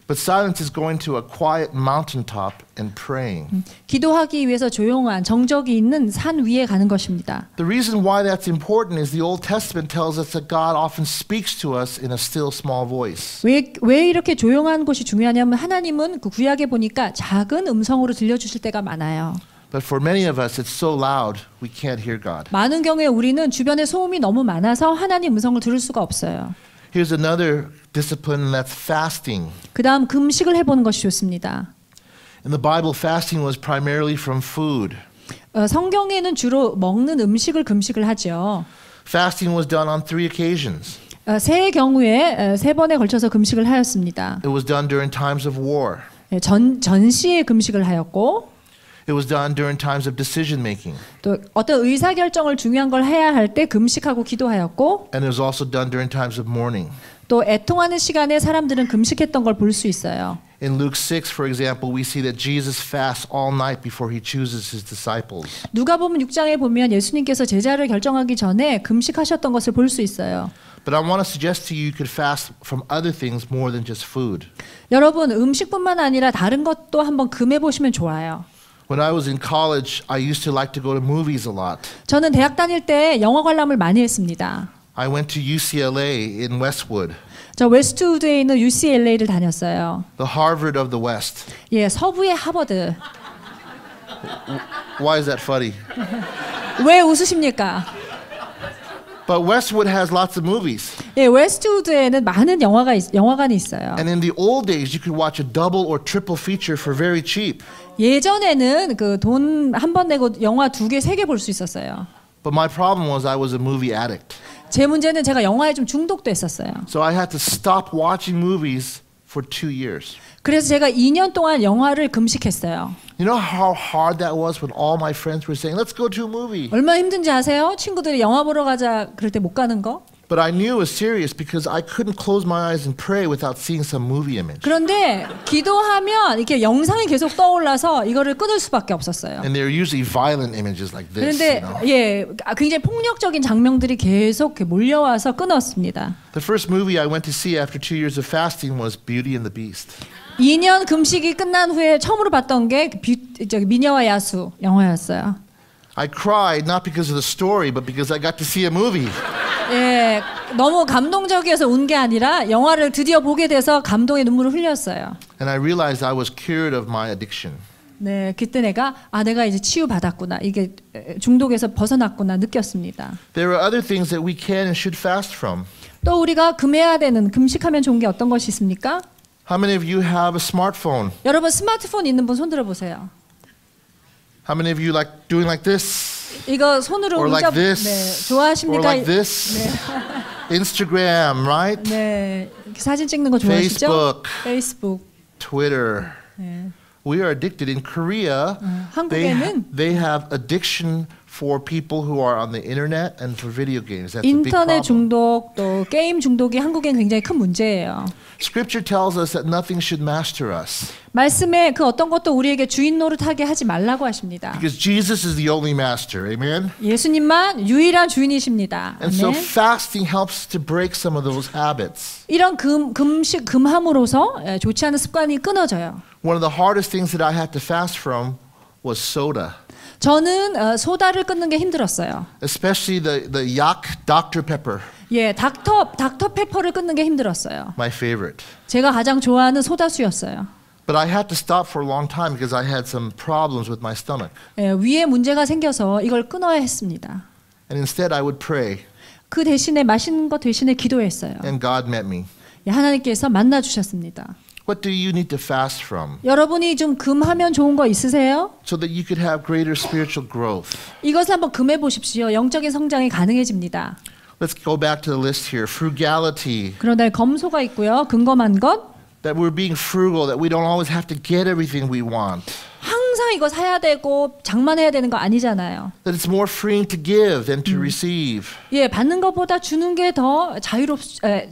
But silence is going to a quiet mountaintop and praying. 기도하기 위해서 조용한 정적이 있는 산 위에 가는 것입니다. The reason why that's important is the Old Testament tells us that God often speaks to us in a still small voice. 왜 이렇게 조용한 곳이 중요하냐면 하나님은 그 구약에 보니까 작은 음성으로 들려주실 때가 많아요. But for many of us, it's so loud we can't hear God. 많은 경우에 우리는 주변에 소음이 너무 많아서 하나님 음성을 들을 수가 없어요. Here's another discipline, and that's fasting. 그 다음 금식을 해보는 것이 좋습니다. In the Bible, fasting was primarily from food. 성경에는 주로 먹는 음식을 금식을 하죠. Fasting was done on 3 occasions. 세 경우에 3번에 걸쳐서 금식을 하였습니다. It was done during times of war. 전시에 금식을 하였고 It was done during times of decision making. 또 어떤 의사 결정을 중요한 걸 해야 할 때 금식하고 기도하였고 And it was also done during times of mourning. 또 애통하는 시간에 사람들은 금식했던 걸 볼 수 있어요. In Luke 6, for example, we see that Jesus fasts all night before he chooses his disciples. 누가복음 6장에 보면 예수님께서 제자를 결정하기 전에 금식하셨던 것을 볼 수 있어요. But I want to suggest to you you could fast from other things more than just food. 여러분 음식뿐만 아니라 다른 것도 한번 금해 보시면 좋아요. When I was in college, I used to like to go to movies a lot. 저는 대학 다닐 때 영화 관람을 많이 했습니다. I went to UCLA in Westwood, 저 웨스트우드에 있는 UCLA를 다녔어요. the Harvard of the West. 예, 서부의 하버드. Why is that funny? 왜 웃으십니까? But Westwood has lots of movies. 예, 웨스트우드에는 많은 영화관이 있어요. And in the old days, you could watch a double or triple feature for very cheap. 예전에는 그 돈 한 번 내고 영화 2개, 3개 볼 수 있었어요. But my problem was I was a movie addict. 제 문제는 제가 영화에 좀 중독됐었어요. So I had to stop watching movies for 2 years. 그래서 제가 2년 동안 영화를 금식했어요. You know how hard that was when all my friends were saying, let's go to a movie. 얼마나 힘든지 아세요? 친구들이 영화 보러 가자 그럴 때 못 가는 거? But I knew it was serious because I couldn't close my eyes and pray without seeing some movie image. 그런데 기도하면 이렇게 영상이 계속 떠올라서 이거를 끊을 수밖에 없었어요. And they're usually violent images like this. 그런데 You know? 예, 굉장히 폭력적인 장면들이 계속 몰려와서 끊었습니다. The first movie I went to see after 2 years of fasting was Beauty and the Beast. 2년 금식이 끝난 후에 처음으로 봤던 게 미녀와 야수 영화였어요. I cried not because of the story, but because I got to see a movie. 예, 너무 감동적이어서 운 게 아니라 영화를 드디어 보게 돼서 감동의 눈물을 흘렸어요. And I realized I was cured of my addiction. 네, 그때 내가 이제 치유받았구나. 이게 중독에서 벗어났구나 느꼈습니다. There are other things that we can and should fast from. 또 우리가 금해야 되는 금식하면 좋은 게 어떤 것이 있습니까? How many of you have a smartphone? 여러분 스마트폰 있는 분 손 들어 보세요. How many of you like doing like this? 이거 손으로 Or 문자 like this? 네, 좋아하십니까? Or like this? 네. Instagram, right? 네, 사진 찍는 거 좋아하시죠? Facebook. 페이스북. Twitter. 네. We are addicted. In Korea, 한국에는 they have addiction for people who are on the internet and for video games. That's a big 인터넷 problem. 중독 또 게임 중독이 한국엔 굉장히 큰 문제예요. Scripture tells us that nothing should master us 말씀에 그 어떤 것도 우리에게 주인 노릇하게 하지 말라고 하십니다. because Jesus is the only master. Amen. 예수님만 유일한 주인이십니다. And so 아멘. fasting helps to break some of those habits. 이런 금함으로써 좋지 않은 습관이 끊어져요. One of the hardest things that I had to fast from was soda, 저는 소다를 끊는 게 힘들었어요. especially the Yak Dr. Pepper, 예, 닥터 페퍼를 끊는 게 힘들었어요. my favorite. 제가 가장 좋아하는 소다수였어요. But I had to stop for a long time because I had some problems with my stomach. 예, 위에 문제가 생겨서 이걸 끊어야 했습니다. And instead I would pray 그 대신에 마시는 것 대신에 기도했어요. and God met me. 예, 하나님께서 만나 주셨습니다. What do you need to fast from 여러분이 좀 금하면 좋은 거 있으세요? so that you could have greater spiritual growth? 이것을 한번 금해 보십시오. 영적인 성장이 가능해집니다. Let's go back to the list here. Frugality, 그런데 검소가 있고요. 근검한 것. that we're being frugal, that we don't always have to get everything we want. 항상 이거 사야 되고 장만해야 되는 거 아니잖아요. That it's more freeing to give than to receive. 예, 받는 것보다 주는 게 더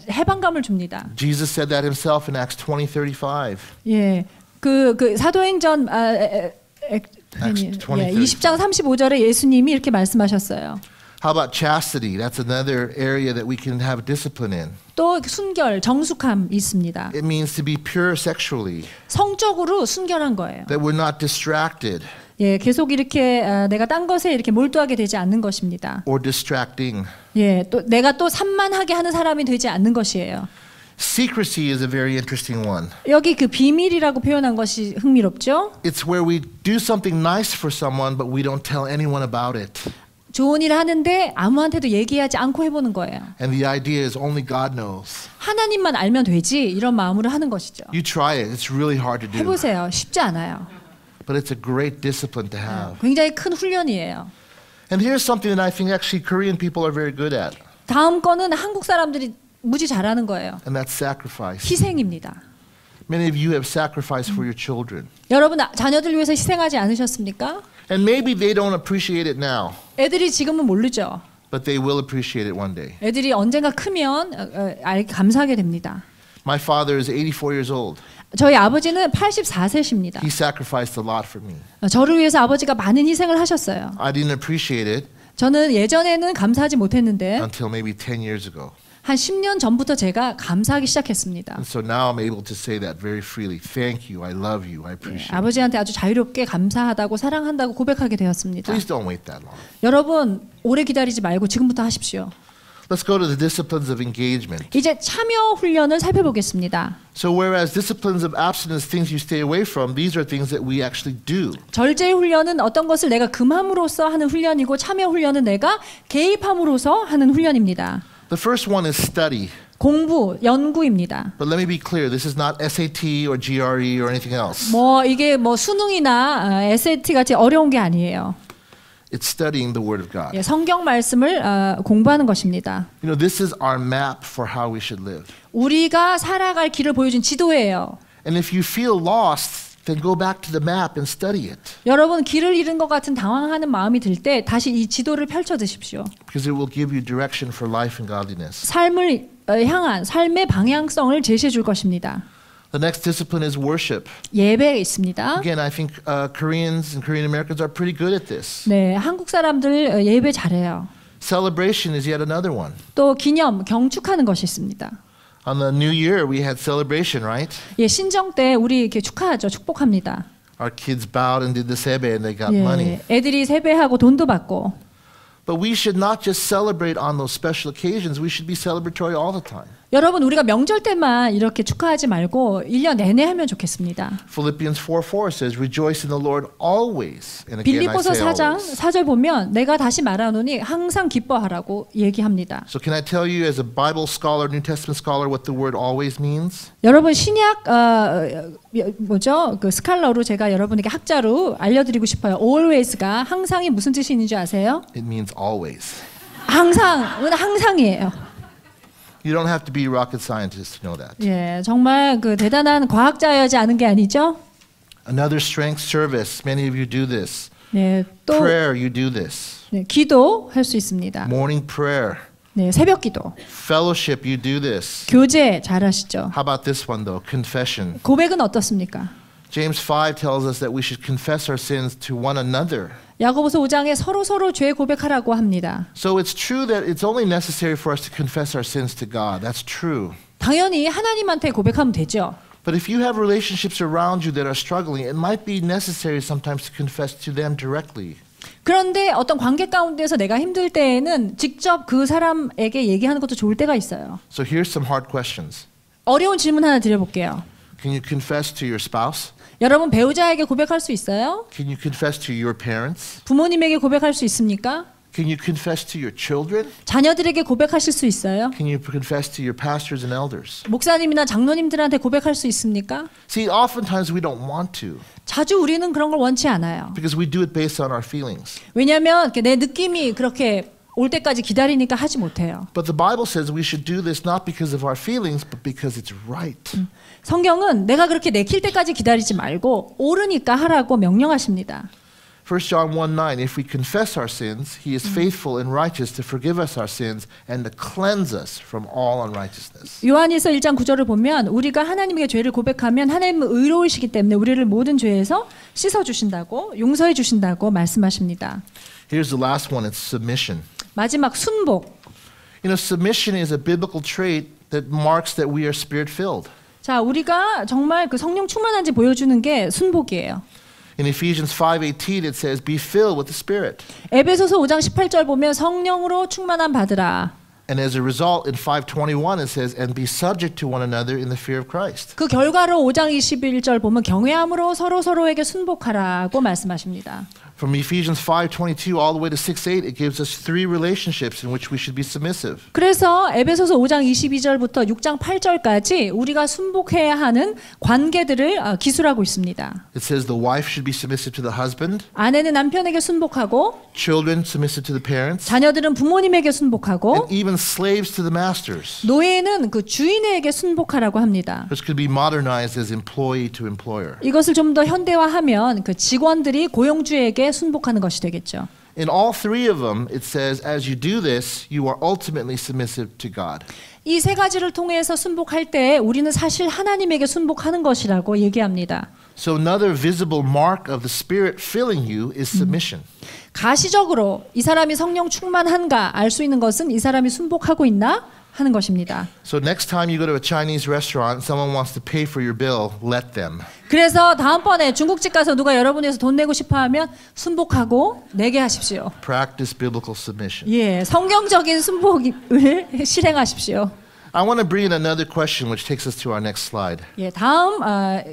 해방감을 줍니다. Jesus said that himself in Acts 20:35. 예, 그 사도행전 Acts 20, 20장 35절에 예수님이 이렇게 말씀하셨어요. How about chastity? That's another area that we can have discipline in. 또 순결, 정숙함 있습니다. It means to be pure sexually, 성적으로 순결한 거예요. that we're not distracted 예, 계속 이렇게 내가 딴 것에 이렇게 몰두하게 되지 않는 것입니다. or distracting. 예, 또 내가 또 산만하게 하는 사람이 되지 않는 것이에요. Secrecy is a very interesting one. 여기 그 비밀이라고 표현한 것이 흥미롭죠? It's where we do something nice for someone, but we don't tell anyone about it. 좋은 일을 하는데 아무한테도 얘기하지 않고 해보는 거예요. And the idea is only God knows. 하나님만 알면 되지 이런 마음으로 하는 것이죠. You try it. It's really hard to do. 해보세요. 쉽지 않아요. But it's a great discipline to have. 굉장히 큰 훈련이에요. And here's something that I think actually Korean people are very good at. 다음 거는 한국 사람들이 무지 잘하는 거예요. And that's sacrifice. 희생입니다. Many of you have sacrificed for your children. 여러분 자녀들 위해서 희생하지 않으셨습니까? And maybe they don't appreciate it now, 애들이 지금은 모르죠. but they will appreciate it one day. 애들이 언젠가 크면 감사하게 됩니다. My father is 84 years old. 저희 아버지는 84세십니다. He sacrificed a lot for me. 저를 위해서 아버지가 많은 희생을 하셨어요. I didn't appreciate it 저는 예전에는 감사하지 못했는데 until maybe 10 years ago. 한 10년 전부터 제가 감사하기 시작했습니다. And so now I'm able to say that very freely. Thank you. I love you. I appreciate it. 아버지한테 아주 자유롭게 감사하다고 사랑한다고 고백하게 되었습니다. Please don't wait that long. 여러분 오래 기다리지 말고 지금부터 하십시오. Let's go to the disciplines of engagement. 이제 참여 훈련을 살펴보겠습니다. So whereas disciplines of abstinence, things you stay away from, these are things that we actually do. 절제 훈련은 어떤 것을 내가 금함으로써 하는 훈련이고 참여 훈련은 내가 개입함으로써 하는 훈련입니다. The first one is study. 공부, 연구입니다. But let me be clear, this is not SAT or GRE or anything else. 이게 수능이나 SAT 같이 어려운 게 아니에요. It's studying the Word of God. 예, 성경 말씀을 공부하는 것입니다. You know, this is our map for how we should live. 우리가 살아갈 길을 보여준 지도예요. And if you feel lost, then go back to the map and study it. 여러분 길을 잃은 것 같은 당황하는 마음이 들 때 다시 이 지도를 펼쳐 드십시오. Because it will give you direction for life and godliness. 삶을 향한 삶의 방향성을 제시해 줄 것입니다. The next discipline is worship. 예배가 있습니다. Again, I think Koreans and Korean Americans are pretty good at this. 네, 한국 사람들 예배 잘해요. Celebration is yet another one. 또 기념, 경축하는 것이 있습니다. On the New Year, we had celebration, right? 예, 신정 때 우리 이렇게 축하하죠. 축복합니다. Our kids bowed and did the sebe and they got money. 예, 애들이 세배하고 돈도 받고. But we should not just celebrate on those special occasions. We should be celebratory all the time. 여러분 우리가 명절 때만 이렇게 축하하지 말고 1년 내내 하면 좋겠습니다. Philippians 4:4 says, "Rejoice in the Lord always." And again, I 빌립보서 say 4장 always. 4절 보면 내가 다시 말하노니 항상 기뻐하라고 얘기합니다. So can I tell you, as a Bible scholar, New Testament scholar, what the word always means? 여러분 신약 그 스칼러로 제가 여러분에게 학자로 알려드리고 싶어요. always가 항상이 무슨 뜻이 있는 줄 아세요? It means always. 항상이에요. You don't have to be a rocket scientist to know that. 예, 정말 그 대단한 과학자여야지 아는 게 아니죠. Another strength service. Many of you do this. 네, 또 Prayer, you do this. 네, 기도 할 수 있습니다. Morning prayer. 네, 새벽 기도. Fellowship, you do this. 교제 잘하시죠. How about this one though? Confession. 고백은 어떻습니까? James 5 tells us that we should confess our sins to one another. 야고보서 5장에 서로 죄 고백하라고 합니다. So it's true that it's only necessary for us to confess our sins to God. That's true. 당연히 하나님한테 고백하면 되죠. But if you have relationships around you that are struggling, it might be necessary sometimes to confess to them directly. 그런데 어떤 관계 가운데서 내가 힘들 때에는 직접 그 사람에게 얘기하는 것도 좋을 때가 있어요. So here's some hard questions. 어려운 질문 하나 드려볼게요. Can you confess to your spouse? 여러분 배우자에게 고백할 수 있어요? Can you confess to your parents? 부모님에게 고백할 수 있습니까? Can you confess to your children? 자녀들에게 고백하실 수 있어요? Can you confess to your pastors and elders? 목사님이나 장로님들한테 고백할 수 있습니까? See, oftentimes we don't want to 자주 우리는 그런 걸 원치 않아요. because we do it based on our feelings. 왜냐하면 내 느낌이 그렇게 올 때까지 기다리니까 하지 못해요. But the Bible says we should do this not because of our feelings, but because it's right. 성경은 내가 그렇게 내킬 때까지 기다리지 말고 옳으니까 하라고 명령하십니다. 1 John 1:9, if we confess our sins, he is faithful and righteous to forgive us our sins and to cleanse us from all unrighteousness. 요한일서 1장 9절을 보면 우리가 하나님에게 죄를 고백하면 하나님은 의로우시기 때문에 우리를 모든 죄에서 씻어 주신다고 용서해 주신다고 말씀하십니다. Here's the last one, it's submission. 마지막 순복. You know, submission is a biblical trait that marks that we are spirit-filled. 자, 우리가 정말 그 성령 충만한지 보여주는 게 순복이에요. In Ephesians 5:18 it says, "Be filled with the Spirit." 에베소서 5장 18절 보면 성령으로 충만함 받으라. And as a result, in 5:21 it says, "And be subject to one another in the fear of Christ." 그 결과로 5장 21절 보면 경외함으로 서로에게 순복하라고 말씀하십니다. From Ephesians 5:22 all the way to 6:8, it gives us three relationships in which we should be submissive. 그래서 에베소서 5장 22절부터 6장 8절까지 우리가 순복해야 하는 관계들을 기술하고 있습니다. It says the wife should be submissive to the husband, 아내는 남편에게 순복하고 children submissive to the parents, 자녀들은 부모님에게 순복하고 and even slaves to the masters. 노예는 그 주인에게 순복하라고 합니다. This could be modernized as employee to employer. 이것을 좀 더 현대화하면 그 직원들이 고용주에게 순복하는 것이 되겠죠. In all three of them, it says, as you do this, you are ultimately submissive to God. 이 세 가지를 통해서 순복할 때 우리는 사실 하나님에게 순복하는 것이라고 얘기합니다. So another visible mark of the Spirit filling you is submission. 가시적으로 이 사람이 성령 충만한가 알 수 있는 것은 이 사람이 순복하고 있나 하는 것입니다. So next time you go to a Chinese restaurant, someone wants to pay for your bill, let them. 그래서 다음번에 중국집 가서 누가 여러분에서 돈 내고 싶어 하면 순복하고 내게 하십시오. Practice biblical submission. 예, 성경적인 순복을 실행하십시오. I want to bring in another question which takes us to our next slide. 예, 다음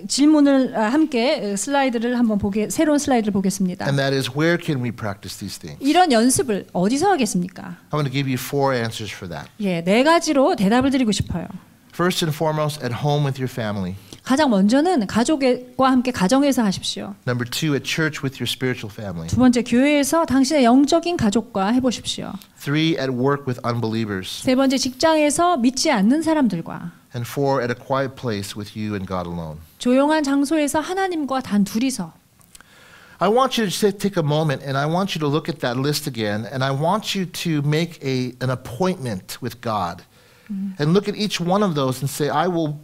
질문을 함께 슬라이드를 한번 새로운 슬라이드를 보겠습니다. And that is, where can we practice these things? 이런 연습을 어디서 하겠습니까? I want to give you 4 answers for that. 예, 4가지로 대답을 드리고 싶어요. First and foremost, at home with your family. 가장 먼저는 가족과 함께 가정에서 하십시오. Number 2, at church with your spiritual family. 두 번째, 교회에서 당신의 영적인 가족과 해보십시오. 3, at work with unbelievers. 세 번째, 직장에서 믿지 않는 사람들과. And 4, at a quiet place with you and God alone. 조용한 장소에서 하나님과 단 둘이서. I want you to take a moment and I want you to look at that list again and I want you to make an appointment with God. And look at each one of those and say, I will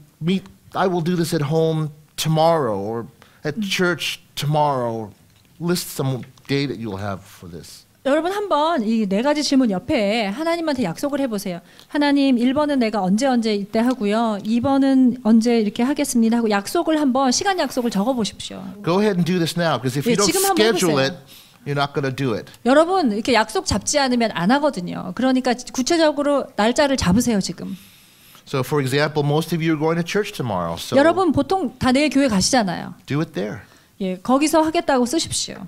do this at home tomorrow or at church tomorrow. List some day that you'll have for this. 여러분 한번 이 4가지 질문 옆에 하나님한테 약속을 해보세요. 하나님 1번은 내가 언제 이때 하고요. 2번은 언제 이렇게 하겠습니다 하고 약속을 한번 시간 약속을 적어보십시오. Go ahead and do this now because if you don't 지금 한번 schedule 해보세요. it, you're not going to do it. 여러분 이렇게 약속 잡지 않으면 안 하거든요. 그러니까 구체적으로 날짜를 잡으세요 지금. So for example, most of you are going to church tomorrow. So 여러분 보통 다 내일 교회 가시잖아요. do it there. 예, 거기서 하겠다고 쓰십시오.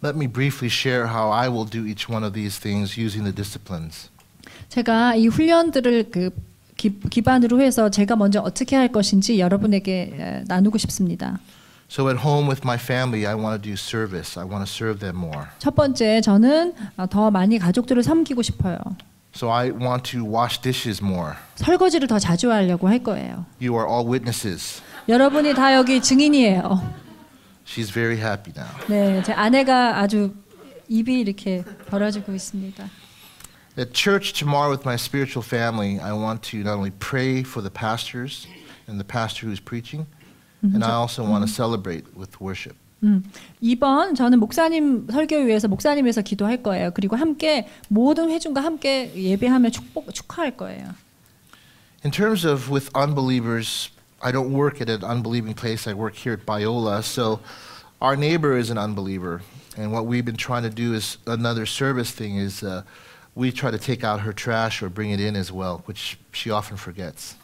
Let me briefly share how I will do each one of these things using the disciplines. 제가 이 훈련들을 기반으로 해서 제가 먼저 어떻게 할 것인지 여러분에게 나누고 싶습니다. So at home with my family, I want to do service. I want to serve them more. 첫 번째, 저는 더 많이 가족들을 섬기고 싶어요. So I want to wash dishes more. 설거지를 더 자주 하려고 할 거예요. You are all witnesses. 여러분이 다 여기 증인이에요. She's very happy now. 네, 제 아내가 아주 입이 이렇게 벌어지고 있습니다. At church tomorrow with my spiritual family, I want to not only pray for the pastors and the pastor who's preaching, and I also want to celebrate with worship. 2번 저는 목사님 설교를 위해서 목사님에서 기도할 거예요. 그리고 함께 모든 회중과 함께 예배하며 축하할 거예요. In terms of with unbelievers, I don't work at an unbelieving place. I work here at Biola. So our neighbor is an unbeliever. And what we've been trying to do is another service thing is we try to take out her trash or bring it in as well, which she often forgets.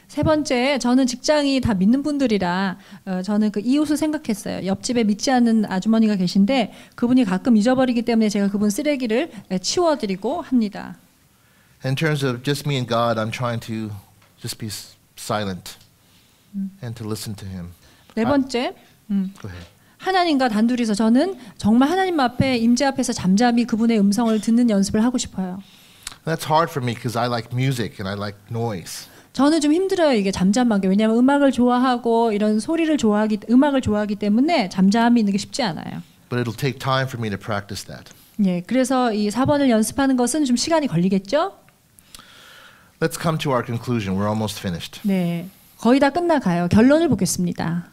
세 번째, 저는 직장이 다 믿는 분들이라 저는 그 이웃을 생각했어요. 옆집에 믿지 않는 아주머니가 계신데 그분이 가끔 잊어버리기 때문에 제가 그분 쓰레기를 치워드리고 합니다. In terms of just me and God, I'm trying to just be silent and to listen to Him. 네 번째, Go ahead. 하나님과 단둘이서 저는 정말 하나님 앞에 임재 앞에서 잠잠히 그분의 음성을 듣는 연습을 하고 싶어요. That's hard for me because I like music and I like noise. 저는 좀 힘들어요 이게 잠잠하게. 왜냐하면 음악을 좋아하고 이런 소리를 음악을 좋아하기 때문에 잠잠히 있는 게 쉽지 않아요. But it'll take time for me to practice that. 예, 그래서 이 4번을 연습하는 것은 좀 시간이 걸리겠죠? Let's come to our conclusion. We're almost finished. 네, 거의 다 끝나가요. 결론을 보겠습니다.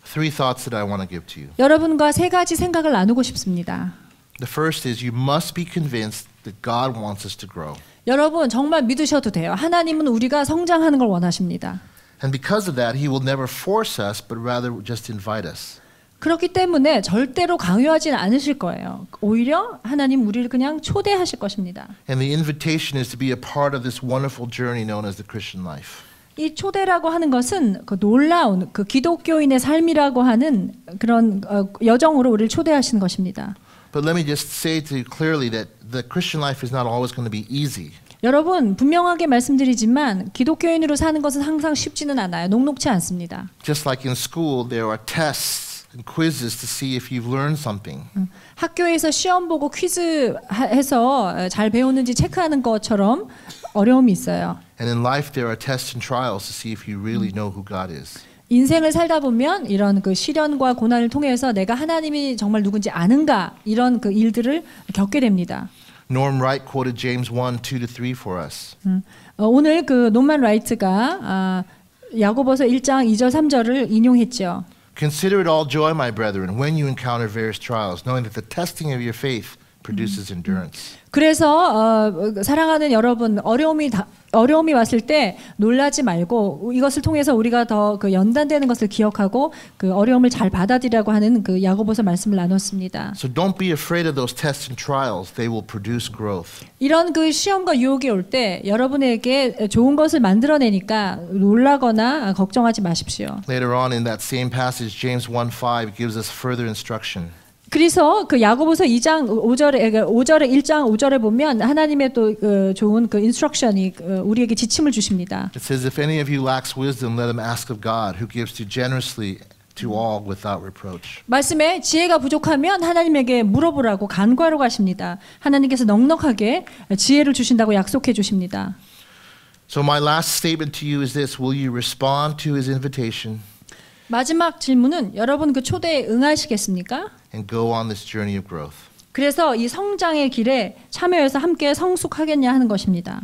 3 thoughts that I want to give to you. 여러분과 3가지 생각을 나누고 싶습니다. The first is you must be convinced that God wants us to grow. 여러분 정말 믿으셔도 돼요. 하나님은 우리가 성장하는 걸 원하십니다. And because of that, He will never force us, but rather just invite us. 그렇기 때문에 절대로 강요하지는 않으실 거예요. 오히려 하나님 우리를 그냥 초대하실 것입니다. And the invitation is to be a part of this wonderful journey known as the Christian life. 이 초대라고 하는 것은 그 놀라운 그 기독교인의 삶이라고 하는 그런 여정으로 우리를 초대하시는 것입니다. But let me just say to you clearly that the Christian life is not always going to be easy. 여러분 분명하게 말씀드리지만 기독교인으로 사는 것은 항상 쉽지는 않아요. 녹록지 않습니다. Just like in school, there are tests and quizzes to see if you've learned something. 학교에서 시험 보고 퀴즈 해서 잘 배웠는지 체크하는 것처럼 어려움이 있어요. And in life, there are tests and trials to see if you really know who God is. 인생을 살다 보면 이런 그 시련과 고난을 통해서 내가 하나님이 정말 누군지 아는가 이런 그 일들을 겪게 됩니다. Norm Wright quoted James 1:2-3 for us. 오늘 그 논만 라이트가 야고보서 1장 2절 3절을 인용했죠. Consider it all joy, my brethren, when you encounter various trials, knowing that the testing of your faith produces endurance. 그래서 사랑하는 여러분 어려움이 왔을 때 놀라지 말고 이것을 통해서 우리가 더 그 연단되는 것을 기억하고 그 어려움을 잘 받아들이라고 하는 그 야고보서 말씀을 나눴습니다. So don't be afraid of those tests and trials. They will produce growth. 이런 그 시험과 유혹이 올 때 여러분에게 좋은 것을 만들어내니까 놀라거나 걱정하지 마십시오. Later on in that same passage, James 1:5 gives us further instruction. 그래서 그 야고보서 2장 5절에 1장 5절에 보면 하나님의 또 좋은 그 인스트럭션이 우리에게 지침을 주십니다. It says, "If any of you lacks wisdom, let him ask of God, who gives to generously to all without reproach." 말씀에 지혜가 부족하면 하나님에게 물어보라고 간구하라고 하십니다. 하나님께서 넉넉하게 지혜를 주신다고 약속해 주십니다. So my last statement to you is this: will you respond to his invitation 마지막 질문은 여러분 그 초대에 응하시겠습니까? and go on this journey of growth? 그래서 이 성장의 길에 참여해서 함께 성숙하겠냐 하는 것입니다.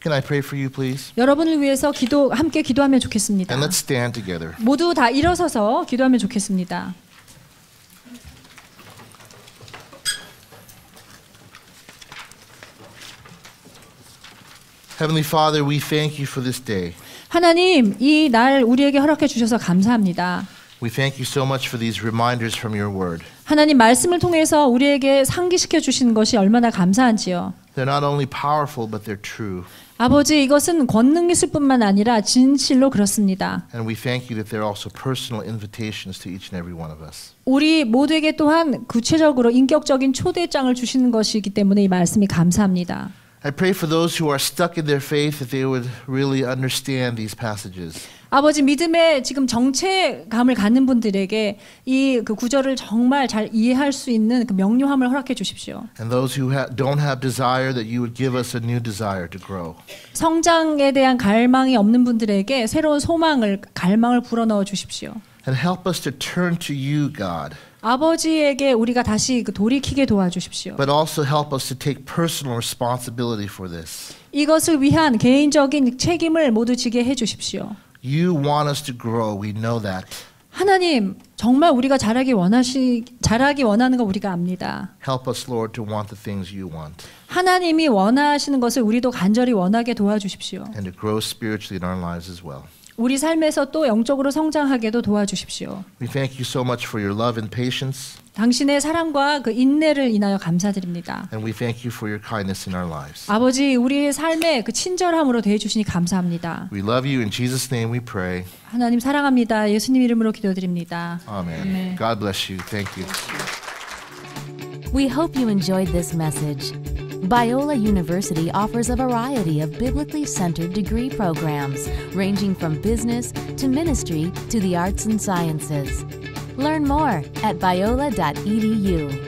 Can I pray for you, please? 여러분을 위해서 함께 기도하면 좋겠습니다. And let's stand together. 모두 다 일어서서 기도하면 좋겠습니다. Heavenly Father, we thank you for this day. 하나님, 이 날 우리에게 허락해 주셔서 감사합니다. We thank you so much for these reminders from your word. 하나님 말씀을 통해서 우리에게 상기시켜 주시는 것이 얼마나 감사한지요. They're not only powerful, but they're true. 아버지, 이것은 권능 있을 뿐만 아니라 진실로 그렇습니다. And we thank you that they're also personal invitations to each and every one of us. 우리 모두에게 또한 구체적으로 인격적인 초대장을 주시는 것이기 때문에 이 말씀이 감사합니다. I pray for those who are stuck in their faith that they would really understand these passages. 아버지 믿음에 지금 정체감을 갖는 분들에게 이 그 구절을 정말 잘 이해할 수 있는 그 명료함을 허락해 주십시오. And those who don't have desire, that you would give us a new desire to grow. 성장에 대한 갈망이 없는 분들에게 새로운 소망을 갈망을 불어넣어 주십시오. And help us to turn to you, God. 아버지에게 우리가 다시 그 돌이키게 도와주십시오. But also help us to take personal responsibility for this. 이것을 위한 개인적인 책임을 모두 지게 해 주십시오. You want us to grow. We know that. 하나님, 정말 우리가 자라기 원하는 거 우리가 압니다. Help us, Lord, to want the things you want. 하나님이 원하시는 것을 우리도 간절히 원하게 도와주십시오. And to grow spiritually in our lives as well. 우리 삶에서 또 영적으로 성장하게도 도와주십시오. We thank you so much for your love and patience. 당신의 사랑과 그 인내를 인하여 감사드립니다. And we thank you for your kindness in our lives. 아버지, 우리의 삶에 그 친절함으로 대해 주시니 감사합니다. We love you. In Jesus' name we pray. 하나님 사랑합니다. 예수님 이름으로 기도드립니다. Amen. 아멘. God bless you. Thank you. We hope you enjoyed this message. Biola University offers a variety of biblically centered degree programs, ranging from business to ministry to the arts and sciences. Learn more at biola.edu.